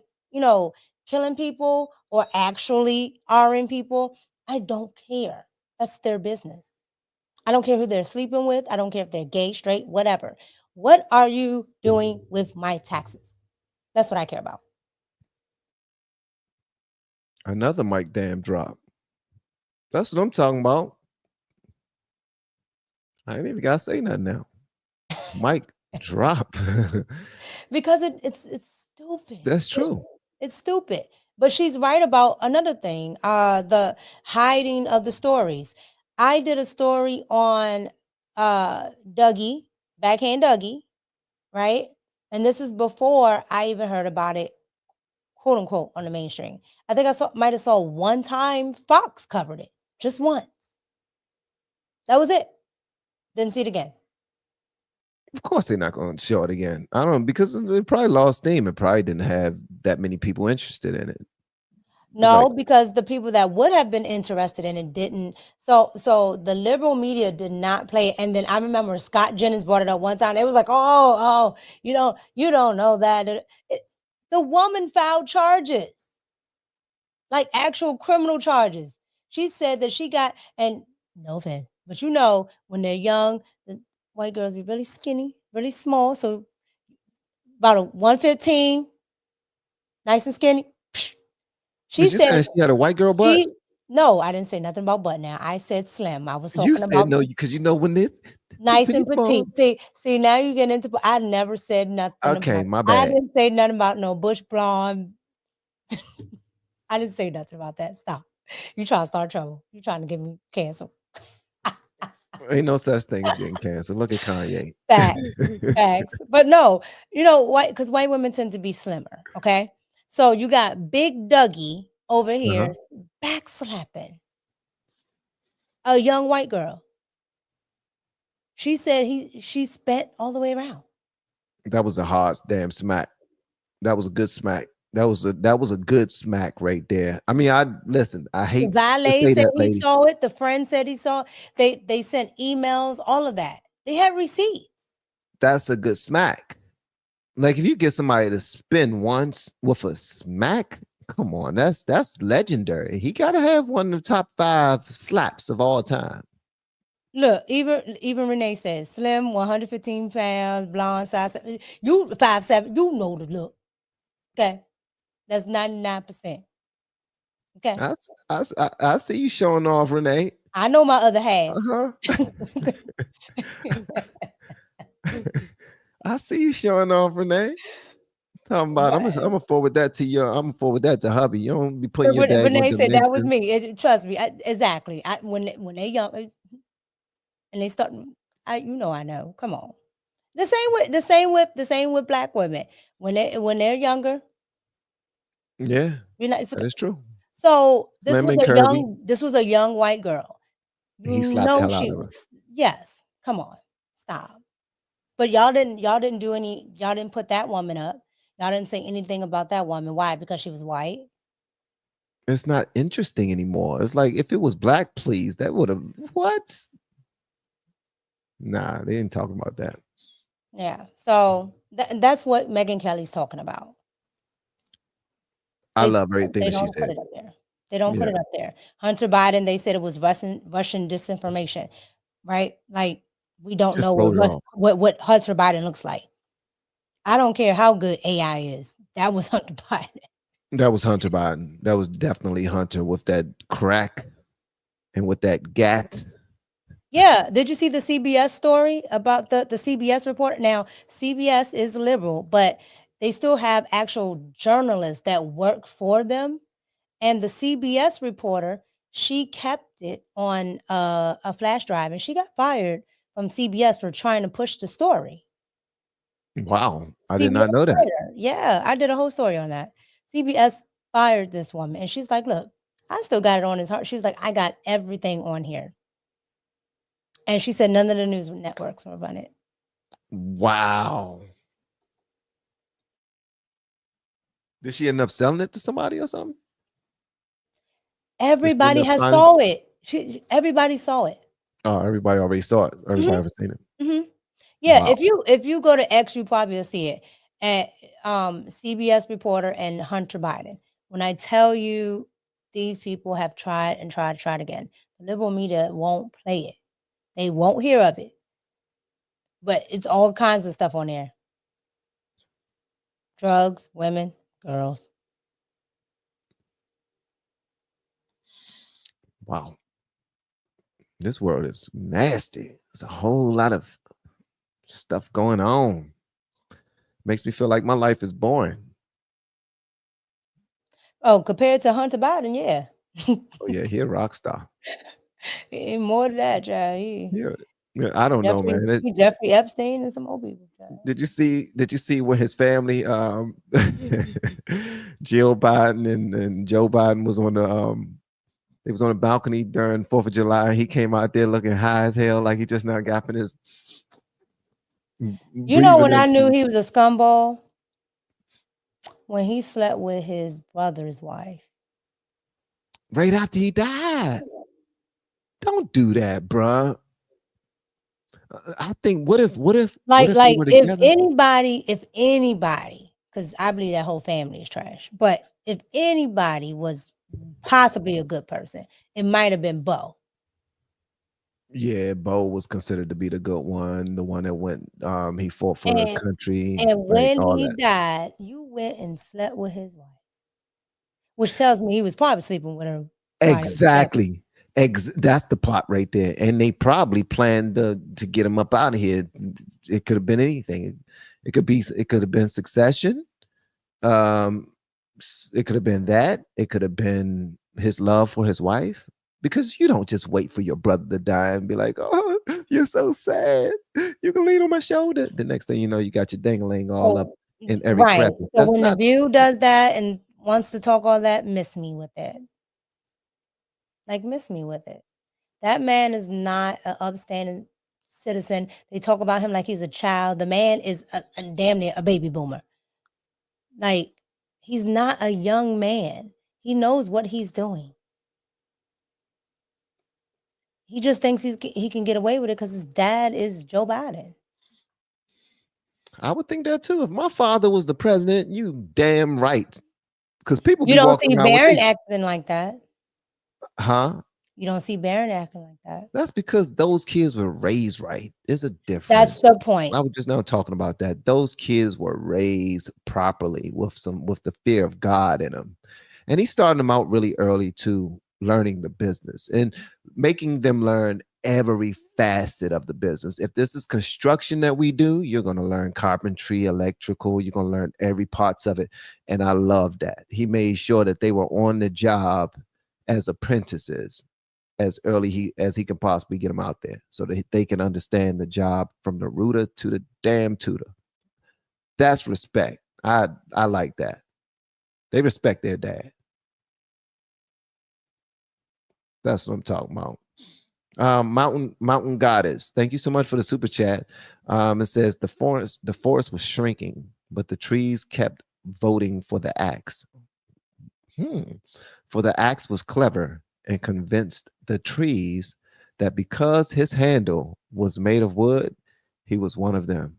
killing people or actually Ring people, I don't care. That's their business. I don't care who they're sleeping with. I don't care if they're gay, straight, whatever. What are you doing with my taxes? That's what I care about. Another Mike damn drop. That's what I'm talking about. I ain't even gotta say nothing now. Mike drop. Because it's stupid. That's true. It's stupid. But she's right about another thing, the hiding of the stories. I did a story on Dougie, Backhand Dougie, right? And this is before I even heard about it, quote unquote, on the mainstream. I think I might have saw one time Fox covered it, just once. That was it. Didn't see it again. Of course they're not going to show it again. I don't know, because it probably lost steam. It probably didn't have that many people interested in it. No, because the people that would have been interested in it didn't. So the liberal media did not play it. And then I remember Scott Jennings brought it up one time. It was like, oh, you don't know that. The woman filed charges, like actual criminal charges. She said that she got, and no offense, but when they're young, the white girls be really skinny, really small. So about a 115, nice and skinny. She said she had a white girl butt. No, I didn't say nothing about butt. Now I said slim. I was talking you said about no, because when this nice and petite. See, now you get into. I never said nothing. Okay, about, my bad. I didn't say nothing about no bush blonde. I didn't say nothing about that. Stop. You trying to start trouble. You trying to get me canceled. Ain't no such thing as getting canceled. Look at Kanye. Facts. But no, white, because white women tend to be slimmer. Okay. So you got Big Dougie over here backslapping a young white girl. She said she spent all the way around. That was a hard damn smack. That was a good smack. That was a good smack right there. I mean, I hate. The valet said he saw it. The friend said he saw it. They sent emails, all of that. They had receipts. That's a good smack. Like, if you get somebody to spin once with a smack, come on, that's legendary. He gotta have one of the top 5 slaps of all time. Look, even Renee says slim, 115 pounds, blonde, size. You 5'7", you know the look. Okay, that's 99%. Okay, I see you showing off, Renee. I know my other half. I see you showing off, Renee. Talking about, I'm gonna forward that to you. I'm gonna forward that to hubby. You don't be putting your dad Renee on said that was dimensions. me. Trust me, exactly. When they young and they start, I know. Come on, the same with black women when they're younger. Yeah, You're not. that is true. So Slim and curvy. this was a young white girl. He slapped the hell out She of her. was, yes. Come on, stop. But y'all didn't put that woman up. Y'all didn't say anything about that woman. Why? Because she was white. It's not interesting anymore. It's like if it was black, please, that would have what? Nah, they didn't talk about that. Yeah. So that's what Megyn Kelly's talking about. I love everything They that she don't put said. it up there. They don't put Yeah. it up there. Hunter Biden, they said it was Russian disinformation, right? Like we don't Just know wrote it off. what Hunter Biden looks like. I don't care how good AI is. That was Hunter Biden. That was Hunter Biden. That was definitely Hunter with that crack and with that gat. Yeah. Did you see the CBS story about the CBS report? Now, CBS is liberal, but they still have actual journalists that work for them. And the CBS reporter, she kept it on a flash drive and she got fired from CBS for trying to push the story. Wow. I did CBS not know that. fired her. Yeah, I did a whole story on that. CBS fired this woman and she's like, look, I still got it on his heart. She was like, I got everything on here. And she said none of the news networks will run it. Wow. Did she end up selling it to somebody or something? Everybody up has finding- saw it. Everybody saw it. Oh, everybody already saw it. Everybody ever seen it. Mhm. Yeah, Wow. if you go to X, you probably will see it. At CBS reporter and Hunter Biden. When I tell you these people have tried and tried again, the liberal media won't play it. They won't hear of it. But it's all kinds of stuff on there. Drugs, women, girls. Wow. This world is nasty. There's a whole lot of stuff going on. Makes me feel like my life is boring. Oh, compared to Hunter Biden, yeah. Oh yeah, he a rock star. Ain't more than that, child. Yeah, I don't know, man. Jeffrey Epstein and some old people. Child. Did you see when his family Jill Biden and Joe Biden was on the they was on the balcony during 4th of July. He came out there looking high as hell, like he just now got in his You know when I knew he was a scumball? When he slept with his brother's wife. Right after he died. Don't do that, bruh. I think what if if anybody, because I believe that whole family is trash, but if anybody was possibly a good person, it might have been Bo. Yeah, Bo was considered to be the good one, the one that went he fought for the country. And when he that. died, you went and slept with his wife. Which tells me he was probably sleeping with her. Exactly. That's the plot right there. And they probably planned to get him up out of here. It could have been anything. It could have been Succession. It could have been that. It could have been his love for his wife. Because you don't just wait for your brother to die and be like, oh, you're so sad. You can lean on my shoulder. The next thing you know, you got your dangling all up in every crevice. So when The View does that and wants to talk all that, miss me with it. Like, miss me with it. That man is not an upstanding citizen. They talk about him like he's a child. The man is a damn near a baby boomer. Like, he's not a young man. He knows what he's doing. He just thinks he can get away with it because his dad is Joe Biden. I would think that too. If my father was the president, you damn right. Because people You don't see Barron acting like that. Huh? You don't see Barron acting like that. That's because those kids were raised right. There's a difference. That's the point. I was just now talking about that. Those kids were raised properly with the fear of God in them. And he started them out really early too, learning the business and making them learn every facet of the business. If this is construction that we do, you're going to learn carpentry, electrical, you're going to learn every parts of it. And I love that. He made sure that they were on the job as apprentices as early as he could possibly get them out there so that they can understand the job from the rooter to the damn tutor. That's respect. I like that. They respect their dad. That's what I'm talking about. Mountain Goddess, thank you so much for the super chat. It says the forest was shrinking, but the trees kept voting for the axe. For the axe was clever and convinced the trees that because his handle was made of wood, he was one of them.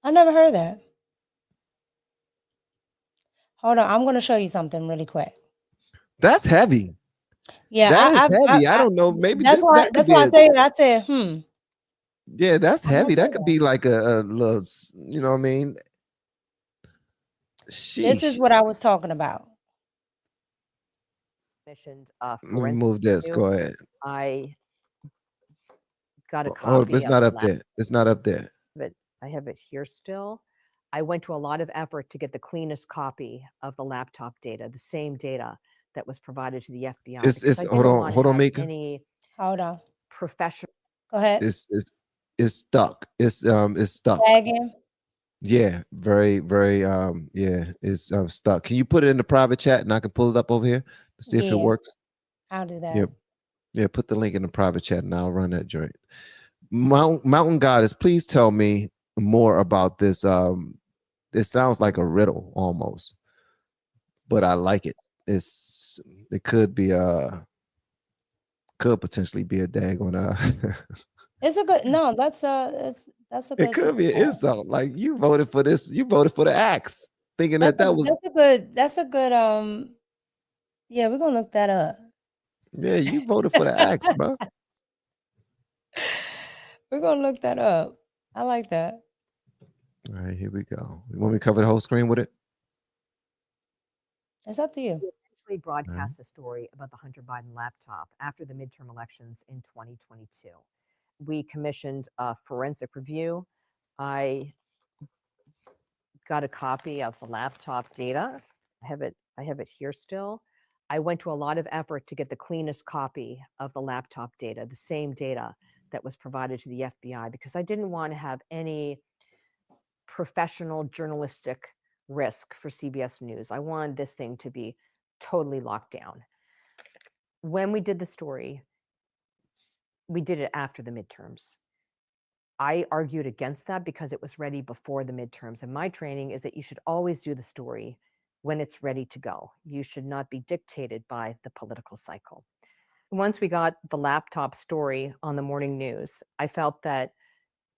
I never heard that. Hold on, I'm going to show you something really quick. That's heavy. Yeah, that is heavy. I don't know. Maybe that's why. that That's could why I be said, Yeah, that's I'm not heavy. That sure could that. be like a little, you know what I mean? This is Sheesh. what I was talking about. Commissioned Let me forensic move this. review. Go ahead. I got a Oh, copy it's of not the up there. It's not up there. I have it here still. I went to a lot of effort to get the cleanest copy of the laptop data, the same data that was provided to the FBI. It's because I hold didn't on, want to hold on, have Mika. any Hold on. professional. Go ahead. It's stuck. It's stuck. Tagging. Yeah, very, very yeah, it's stuck. Can you put it in the private chat and I can pull it up over here to see if it Yeah, works? I'll do that. Yep. Yeah, put the link in the private chat and I'll run that joint. Mountain Goddess, please tell me more about this. It sounds like a riddle almost, but I like it. It could be could potentially be a daggone It's a good no. That's a it good. could be an superpower. insult. Like you voted for this, you voted for the axe, thinking That's that was That's a good. Yeah, we're gonna look that up. yeah, you voted for the axe, bro. We're gonna look that up. I like that. All right, here we go. You want me to cover the whole screen with it? It's up to you. Eventually broadcast the story about the Hunter Biden laptop after the midterm elections in 2022. We commissioned a forensic review. I got a copy of the laptop data. I have it here still. I went to a lot of effort to get the cleanest copy of the laptop data, the same data that was provided to the FBI, because I didn't want to have any professional journalistic risk for CBS News. I wanted this thing to be totally locked down. When we did the story, we did it after the midterms. I argued against that because it was ready before the midterms. And my training is that you should always do the story when it's ready to go. You should not be dictated by the political cycle. Once we got the laptop story on the morning news, I felt that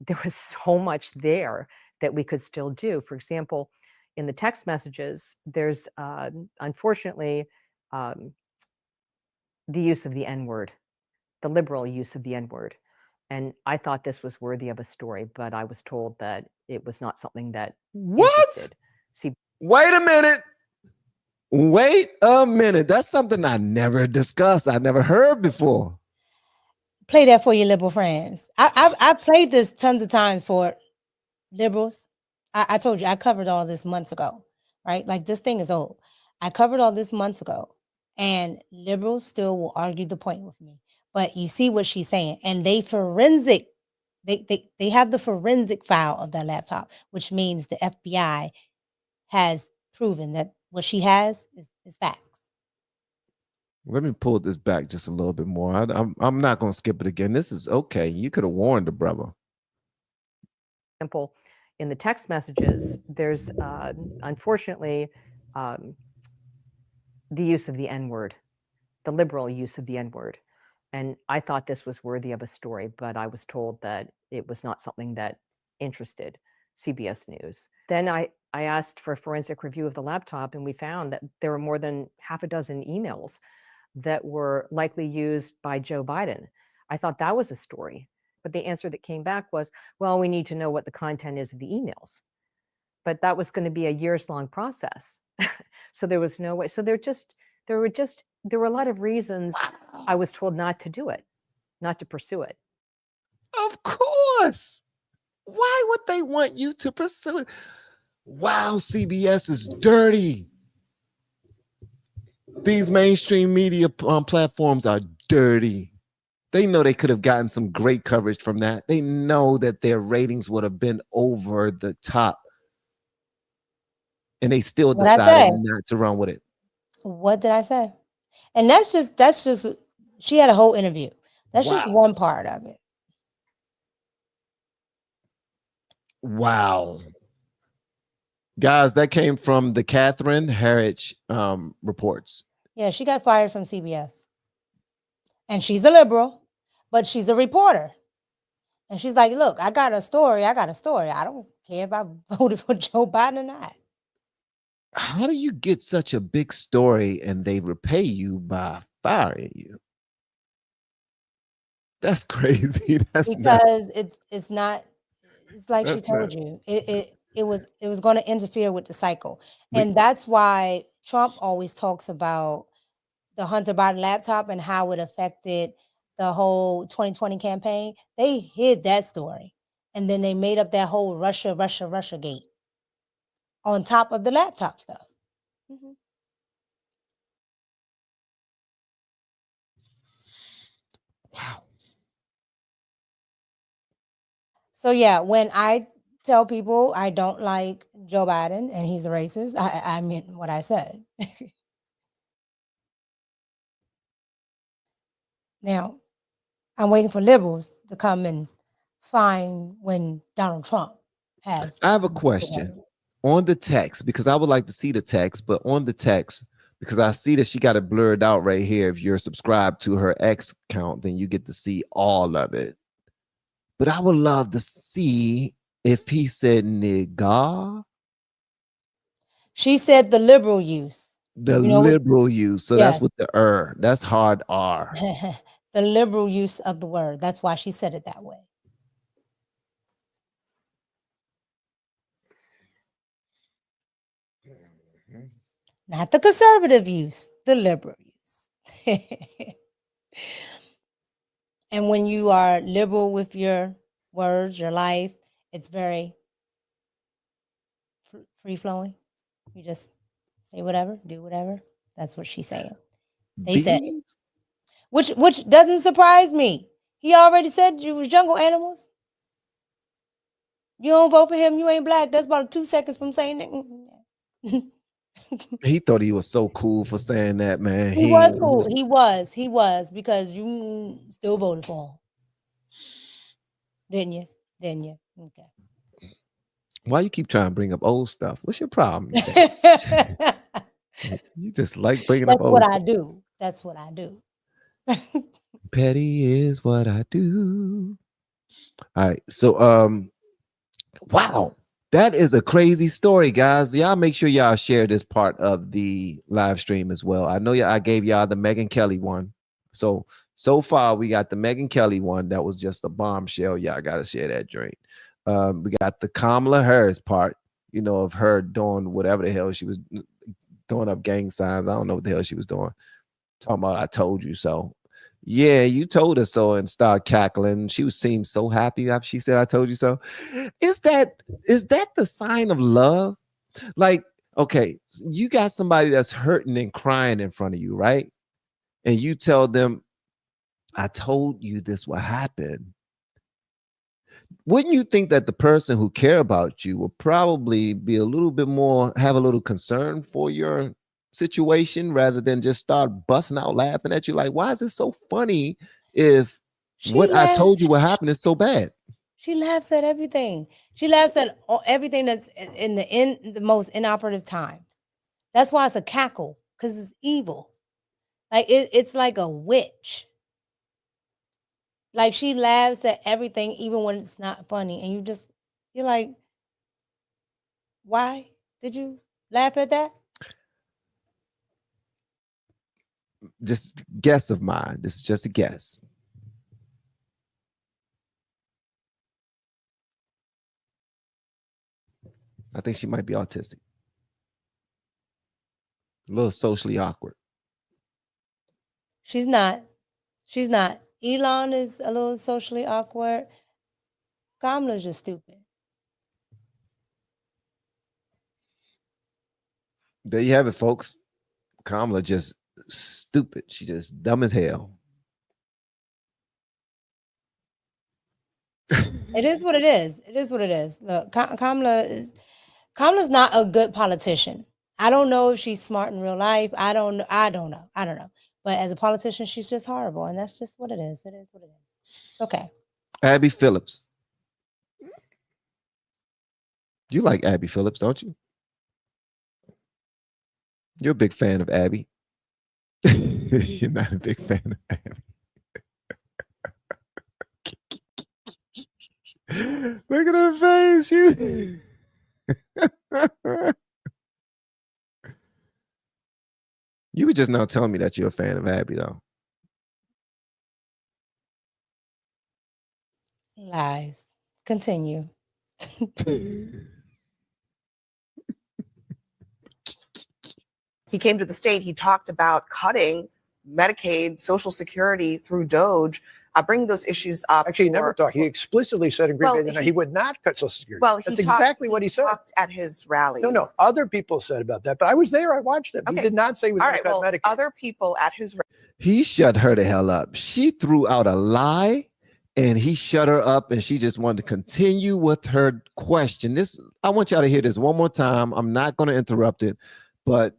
there was so much there that we could still do. For example, in the text messages, there's unfortunately the use of the N-word, the liberal use of the N-word. And I thought this was worthy of a story, but I was told that it was not something that interested. See, Wait a minute. Wait a minute. That's something I never discussed. I never heard before. Play that for your liberal friends. I played this tons of times for liberals. I told you I covered all this months ago, right? Like this thing is old. I covered all this months ago, and liberals still will argue the point with me. But you see what she's saying, and they forensic. They have the forensic file of that laptop, which means the FBI has proven that what she has is facts. Let me pull this back just a little bit more. I'm not going to skip it again. This is okay. You could have warned the brother. example, in the text messages, there's unfortunately the use of the N-word, the liberal use of the N-word. And I thought this was worthy of a story, but I was told that it was not something that interested CBS News. Then I asked for a forensic review of the laptop, and we found that there were more than half a dozen emails that were likely used by Joe Biden. I thought that was a story, but the answer that came back was, well, we need to know what the content is of the emails. But that was going to be a years-long process. So there was no way. So there were just there were a lot of reasons I was told not to do it, not to pursue it. Of course. Why would they want you to pursue it? Wow, CBS is dirty. These mainstream media platforms are dirty. They know they could have gotten some great coverage from that. They know that their ratings would have been over the top. And they still What'd I decided say? not to run with it. What did I say? And that's just she had a whole interview. That's just Wow. one part of it. Wow. Guys, that came from the Catherine Harris reports. Yeah, she got fired from CBS. And she's a liberal, but she's a reporter. And she's like, look, I got a story. I don't care if I voted for Joe Biden or not. How do you get such a big story and they repay you by firing you? That's crazy. That's not. Because it's not, it's like she That's told not. you. It was going to interfere with the cycle. But- And that's why Trump always talks about the Hunter Biden laptop and how it affected the whole 2020 campaign. They hid that story. And then they made up that whole Russia gate on top of the laptop stuff. Mhm. Wow. So yeah, when I tell people I don't like Joe Biden and he's a racist, I meant what I said. Now, I'm waiting for liberals to come and find when Donald Trump has. I have a question on the text because I would like to see the text, but on the text, because I see that she got it blurred out right here. If you're subscribed to her X account, then you get to see all of it. But I would love to see if he said nigga, She said the liberal use. the You know what- liberal use. So Yes. that's with the that's hard R. The liberal use of the word. That's why she said it that way. Not the conservative use, the liberal use. And when you are liberal with your words, your life, it's very free flowing. You just say whatever, do whatever. That's what she's saying. They said it. Bees? Which doesn't surprise me. He already said you was jungle animals. You don't vote for him, you ain't black. That's about 2 seconds from saying it. He thought he was so cool for saying that, man. He was cool. He was because you still voted for him. Didn't you? Didn't you? Okay. Why you keep trying to bring up old stuff? What's your problem? You just like bringing That's up old what stuff. I do. That's what I do. Petty is what I do. All right. So wow. That is a crazy story, guys. Y'all make sure y'all share this part of the live stream as well. I know I gave y'all the Megyn Kelly one. So far we got the Megyn Kelly one that was just a bombshell. Y'all gotta share that joint. We got the Kamala Harris part, you know, of her doing whatever the hell she was throwing up gang signs. I don't know what the hell she was doing. Talking about I told you so. Yeah, you told us so, and start cackling. She seemed so happy after she said I told you so. Is that the sign of love? Like, okay, you got somebody that's hurting and crying in front of you, right? And you tell them, I told you this will happen. Wouldn't you think that the person who care about you will probably be a little bit more, have a little concern for your situation rather than just start busting out laughing at you? Like, why is it so funny if what I told you will happen is so bad? She laughs at everything. She laughs at everything that's in the most inoperative times. That's why it's a cackle, because it's evil. Like it's like a witch. Like she laughs at everything, even when it's not funny. And you're like, why did you laugh at that? Just guess of mine. This is just a guess. I think she might be autistic. A little socially awkward. She's not. She's not. Elon is a little socially awkward. Kamala's just stupid. There you have it, folks. Kamala just stupid. She just dumb as hell. It is what it is. It is what it is. Look, Kamala's not a good politician. I don't know if she's smart in real life. I don't know. But as a politician, she's just horrible, and that's just what it is. It is what it is. It's okay. Abby Phillips. You like Abby Phillips, don't you? You're a big fan of Abby. You're not a big fan of Abby. Look at her face. You were just now telling me that you're a fan of Abby, though. Lies. Continue. He came to the state, he talked about cutting Medicaid, Social Security through Doge, bringing those issues up. Actually, he never talked. He explicitly said in Green Bay that he would not cut Social Security. Well, that's exactly what he said. Talked at his rallies. No, other people said about that, but I was there. I watched it. Okay. He did not say he was going to cut Medicaid. Other people at his He shut her the hell up. She threw out a lie, and he shut her up, and she just wanted to continue with her question. I want y'all to hear this one more time. I'm not going to interrupt it, but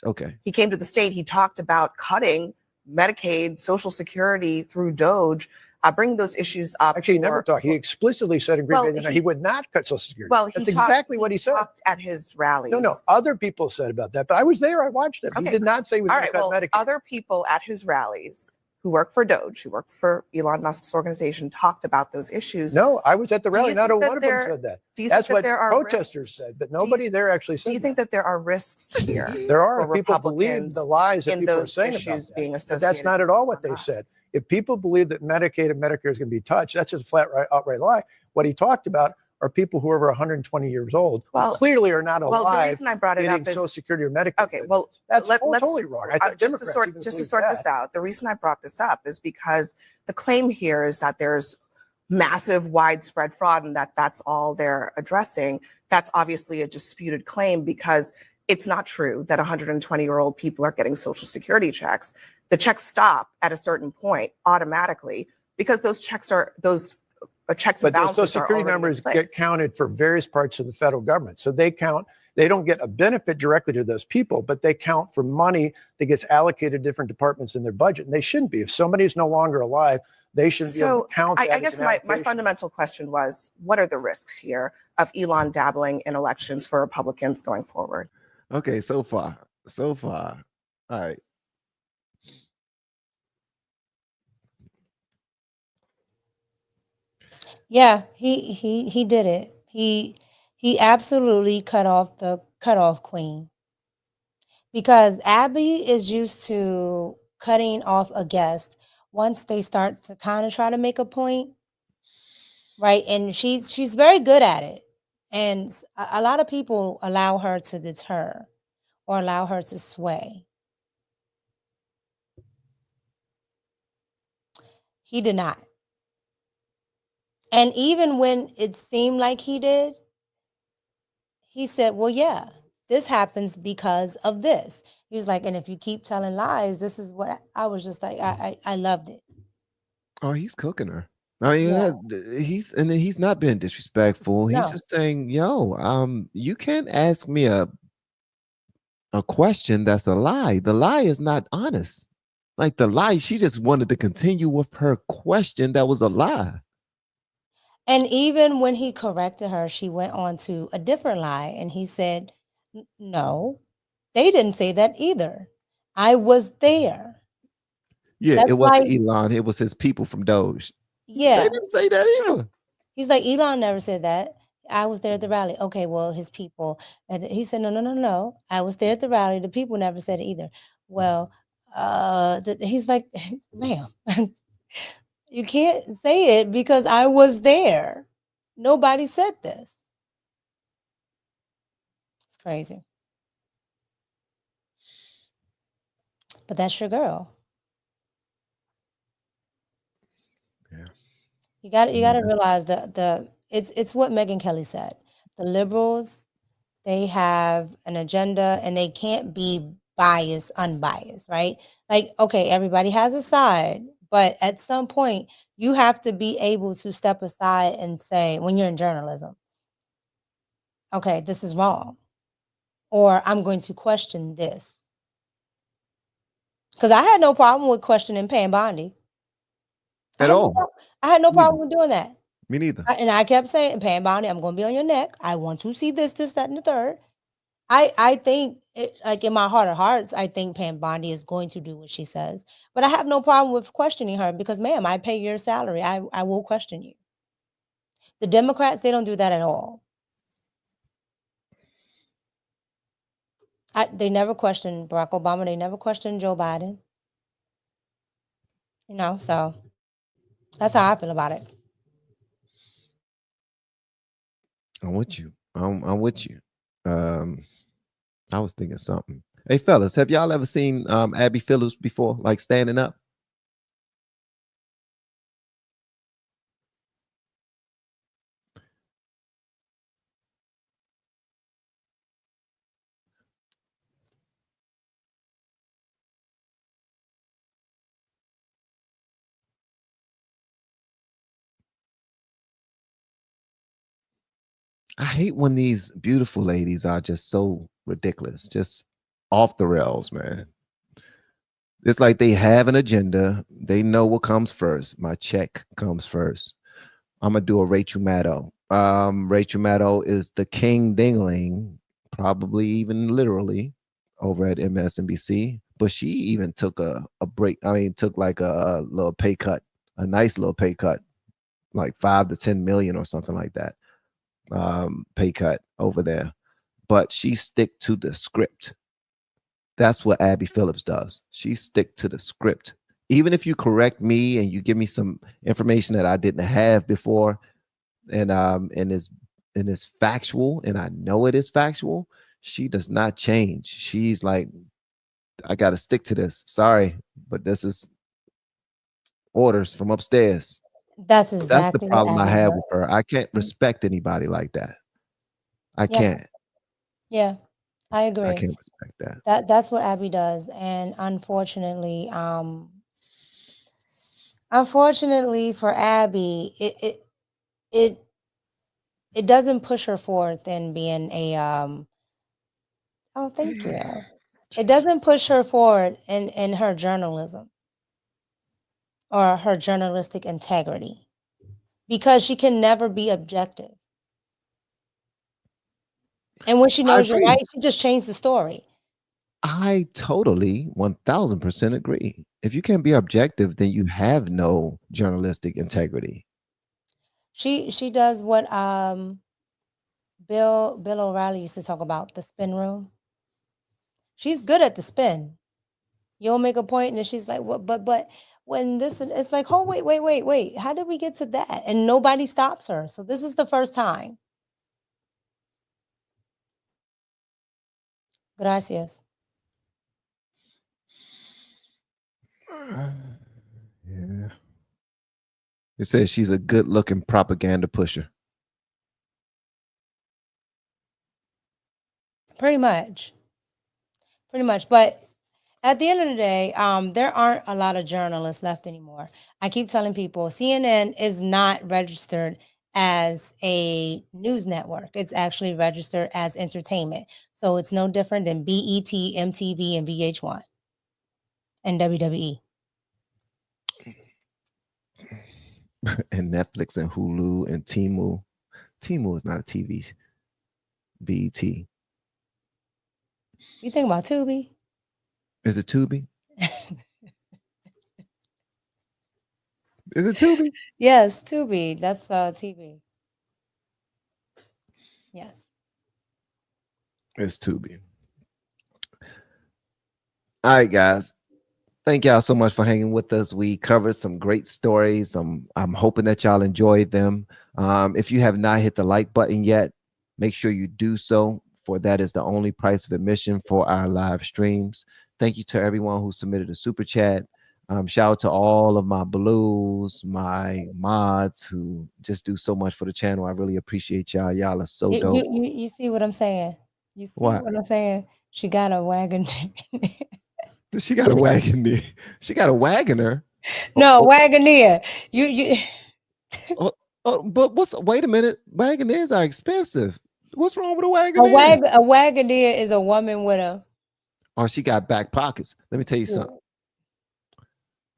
okay. He came to the state, he talked about cutting Medicaid, Social Security through Doge, bringing those issues up. Actually, he never talked. He explicitly said in Green Bay that he would not cut Social Security. Well, that's exactly what he said. Talked at his rallies. No, other people said about that, but I was there. I watched it. Okay. He did not say he was going to cut Medicaid. Other people at his rallies who work for Doge, who work for Elon Musk's organization, talked about those issues. No, I was at the rally. Not a think one of them said that. Do you That's think what that there are protesters risks? said, but nobody there actually said Do you think that there are risks here? There are. for People believe Republicans the lies that in people are those saying issues about that. being But that's associated not at all what with they Musk? said. If people believe that Medicaid and Medicare is going to be touched, that's just a flat, outright lie. What he talked about are people who are over 120 years old, who clearly are not alive. Well, the reason I brought it getting up is Social Security or Medicaid. okay. Well, that's let's totally wrong. I think just to Democrats sort even just to believe sort that. this out. The reason I brought this up is because the claim here is that there's massive, widespread fraud, and that's all they're addressing. That's obviously a disputed claim because it's not true that 120-year-old people are getting Social Security checks. The checks stop at a certain point automatically because those checks But those Social Security numbers get counted for various parts of the federal government. So they count. They don't get a benefit directly to those people, but they count for money that gets allocated to different departments in their budget. And they shouldn't be. If somebody's no longer alive, they shouldn't be able to count that. I guess my fundamental question was, what are the risks here of Elon dabbling in elections for Republicans going forward? Okay, so far. All right. Yeah, he did it. He absolutely cut off the cutoff queen. Because Abby is used to cutting off a guest once they start to kind of try to make a point, right? And she's very good at it. And a lot of people allow her to deter or allow her to sway. He did not. And even when it seemed like he did, he said, well, yeah, this happens because of this. He was like, and if you keep telling lies, this is what I was just like, I loved it. Oh, he's cooking her. I mean, he's not being disrespectful. He's just saying, yo, you can't ask me a question that's a lie. The lie is not honest. Like the lie, she just wanted to continue with her question that was a lie. And even when he corrected her, she went on to a different lie. And he said, no, they didn't say that either. I was there. Yeah, That's it wasn't why- Elon. It was his people from Doge. Yeah. They didn't say that either. He's like, Elon never said that. I was there at the rally. Okay, well, his people. And he said, no. I was there at the rally. The people never said it either. Well, he's like, ma'am, you can't say it because I was there. Nobody said this. It's crazy. But that's your girl. Yeah. You got to realize that it's what Megyn Kelly said. The liberals, they have an agenda and they can't be unbiased, right? Like, okay, everybody has a side, but at some point you have to be able to step aside and say, when you're in journalism, okay, this is wrong, or I'm going to question this. Because I had no problem with questioning Pam Bondi. At all. I had no problem with doing that. Me neither. And I kept saying, Pam Bondi, I'm going to be on your neck. I want to see this, that, and the third. I think, like in my heart of hearts, I think Pam Bondi is going to do what she says. But I have no problem with questioning her because, ma'am, I pay your salary. I will question you. The Democrats, they don't do that at all. They never questioned Barack Obama. They never questioned Joe Biden. You know, so that's how I feel about it. I'm with you. I'm with you. I was thinking something. Hey, fellas, have y'all ever seen Abby Phillips before, like standing up? I hate when these beautiful ladies are just so ridiculous, just off the rails, man. It's like they have an agenda. They know what comes first. My check comes first. I'm gonna do a Rachel Maddow. Rachel Maddow is the king dingling, probably even literally, over at MSNBC. But she even took a break. I mean, took like a little pay cut, a nice little pay cut, like 5 to 10 million or something like that. Pay cut over there. But she stick to the script. That's what Abby Phillips does. She stick to the script. Even if you correct me and you give me some information that I didn't have before, and is factual, and I know it is factual, she does not change. She's like, I got to stick to this. Sorry, but this is orders from upstairs. That's exactly the problem what I Abby have does. with her. I can't respect anybody like that. I can't. Yeah, I agree. I can't respect that. That's what Abby does, and unfortunately for Abby, it doesn't push her forth in being a oh, thank you. It doesn't push her forward in her journalism or her journalistic integrity because she can never be objective. And when she knows you're right, she just changed the story. I totally 1000% agree. If you can't be objective, then you have no journalistic integrity. She does what Bill O'Reilly used to talk about, the spin room. She's good at the spin. You'll make a point and then she's like, what, but when this, it's like, oh, wait. How did we get to that? And nobody stops her. So this is the first time. Gracias. Yeah. It says she's a good looking propaganda pusher. Pretty much. But at the end of the day, there aren't a lot of journalists left anymore. I keep telling people CNN is not registered as a news network. It's actually registered as entertainment. So it's no different than BET, MTV, and VH1 and WWE. And Netflix and Hulu and Temu. Temu is not a TV. BET. You think about Tubi? Is it Tubi? Is it Tubi? Yes, Tubi. That's TV. Yes. It's Tubi. All right, guys. Thank y'all so much for hanging with us. We covered some great stories. I'm hoping that y'all enjoyed them. If you have not hit the like button yet, make sure you do so, for that is the only price of admission for our live streams. Thank you to everyone who submitted a super chat. Shout out to all of my blues, my mods who just do so much for the channel. I really appreciate y'all. Y'all are so dope. You see what I'm saying? You see What? what I'm saying? She got a wagon. She got a wagon. She got a wagoner. No, Wagoneer. You but wait a minute. Wagoners are expensive. What's wrong with a wagoner? a Wagoneer is a woman with a. Oh, she got back pockets. Let me tell you something.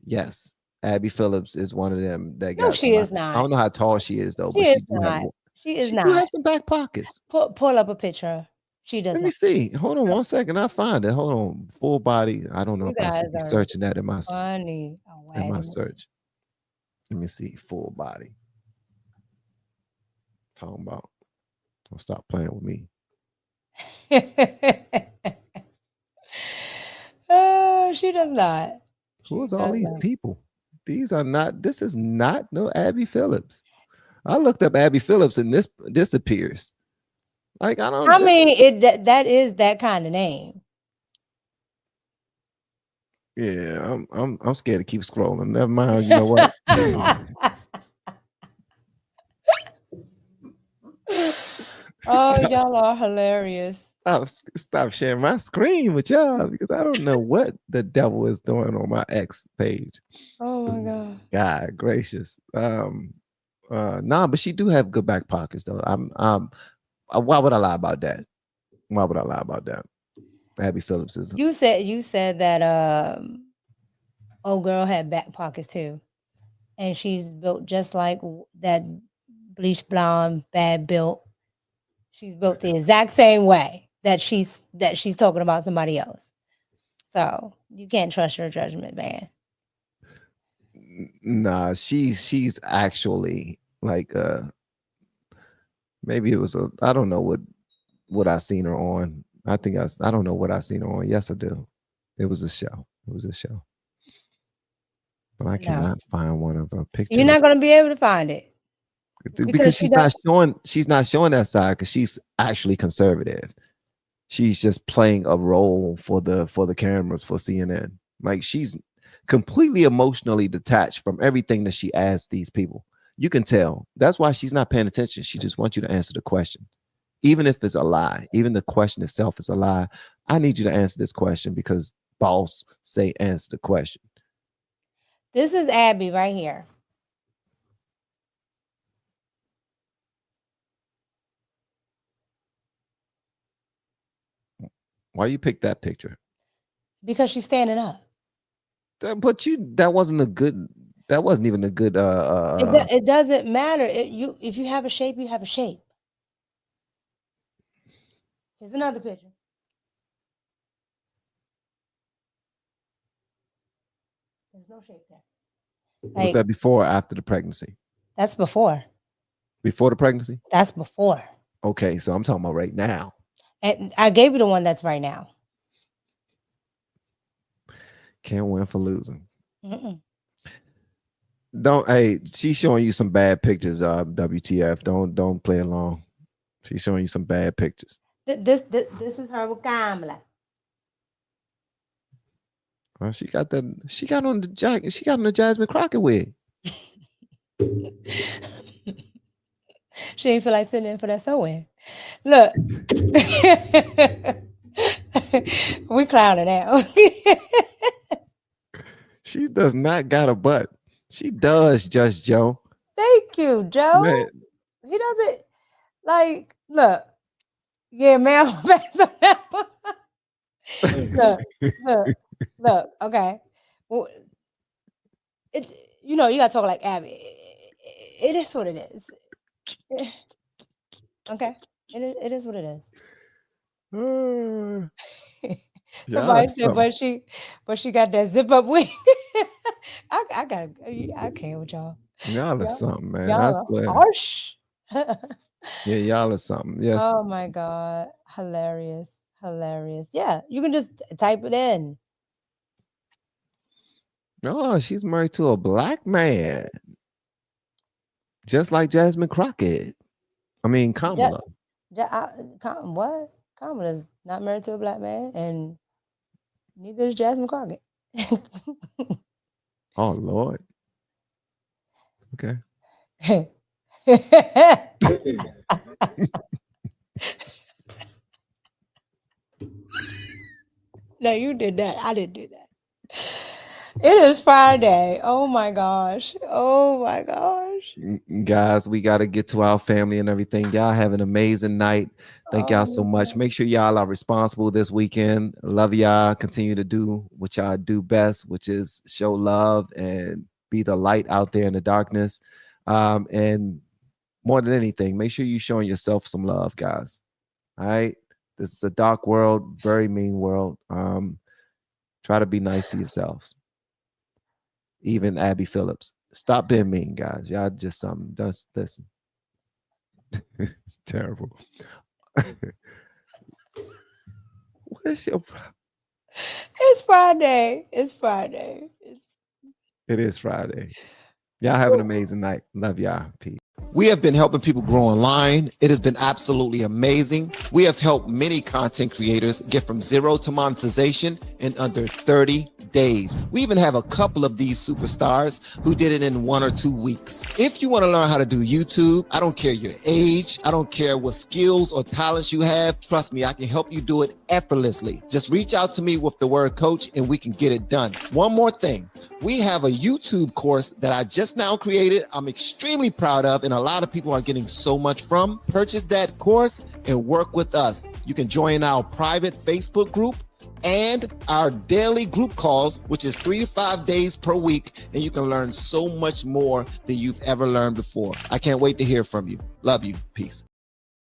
Yes, Abby Phillips is one of them that got. No, she is not. I don't know how tall she is though, She but is she do not. have. She is She not. do have some back pockets. Pull up a picture. She does Let not. me see. Hold on 1 second. I'll find it. Hold on. Full body. I don't know You if I guys should be are searching that in my funny. search. Let me see. Full body. Talking about. Don't stop playing with me. Oh, she does not. Who is all these people? These are not. This is not no Abby Phillips. I looked up Abby Phillips and this appears. Like I don't. I mean, that is that kind of name. Yeah, I'm scared to keep scrolling. Never mind. You know what? Oh, y'all are hilarious. Stop sharing my screen with y'all because I don't know what the devil is doing on my X page. Oh my God. God gracious. Nah, but she do have good back pockets though. Why would I lie about that? Why would I lie about that? Abby Phillips is. You said that old girl had back pockets too, and she's built just like that bleach blonde, bad built. She's built the exact same way that she's talking about somebody else. So you can't trust your judgment, man. Nah, she's actually like maybe it was I don't know what I seen her on. I don't know what I seen her on. Yes, I do. It was a show. But I cannot find one of her pictures. You're not going to be able to find it. Because she's not showing that side because she's actually conservative. She's just playing a role for the cameras for CNN. Like she's completely emotionally detached from everything that she asks these people. You can tell. That's why she's not paying attention. She just wants you to answer the question. Even if it's a lie, even the question itself is a lie. I need you to answer this question because boss say answer the question. This is Abby right here. Why you pick that picture? Because she's standing up. But that wasn't even a good It doesn't matter. If you have a shape, you have a shape. Here's another picture. There's no shape there. Was that before or after the pregnancy? That's before. Before the pregnancy? That's before. Okay, so I'm talking about right now. And I gave you the one that's right now. Can't win for losing. Mm-mm. She's showing you some bad pictures. WTF? Don't play along. She's showing you some bad pictures. This is her with Kamala. Well, she got on the jacket. She got on the Jasmine Crockett wig. She ain't feel like sitting in for that sewing. Look. We clowning out. She does not got a butt. She does, Just Joe. Thank you, Joe. Man. He doesn't like look. Yeah, man. Look. Okay. Well, you gotta talk like Abby. It is what it is. Okay. It is what it is. Somebody said, but she got that zip up wig. I can't with y'all. Y'all are something, man. Y'all are harsh. Yeah, y'all are something. Yes. Oh my God. Hilarious. Yeah, you can just type it in. Oh, she's married to a black man. Just like Jasmine Crockett. I mean, Kamala. What? Kamala's not married to a black man, and Neither is Jasmine Crockett. Oh Lord. Okay. No, you did that. I didn't do that. It is Friday. Oh my gosh. Oh my gosh. Guys, we got to get to our family and everything. Y'all have an amazing night. Thank y'all so much. Make sure y'all are responsible this weekend. Love y'all. Continue to do what y'all do best, which is show love and be the light out there in the darkness. And more than anything, make sure you're showing yourself some love, guys. All right. This is a dark world, very mean world. Try to be nice to yourselves. Even Abby Phillips. Stop being mean, guys. Y'all just something. Just listen. Terrible. What is your problem? It's Friday. It's Friday. It is Friday. Y'all have an amazing night. Love y'all. Peace. We have been helping people grow online. It has been absolutely amazing. We have helped many content creators get from zero to monetization in under 30 days. We even have a couple of these superstars who did it in 1 or 2 weeks. If you want to learn how to do YouTube, I don't care your age, I don't care what skills or talents you have. Trust me, I can help you do it effortlessly. Just reach out to me with the word coach and we can get it done. One more thing. We have a YouTube course that I just now created. I'm extremely proud of, and a lot of people are getting so much from. Purchase that course and work with us. You can join our private Facebook group and our daily group calls, which is 3 to 5 days per week, and you can learn so much more than you've ever learned before. I can't wait to hear from you. Love you. Peace.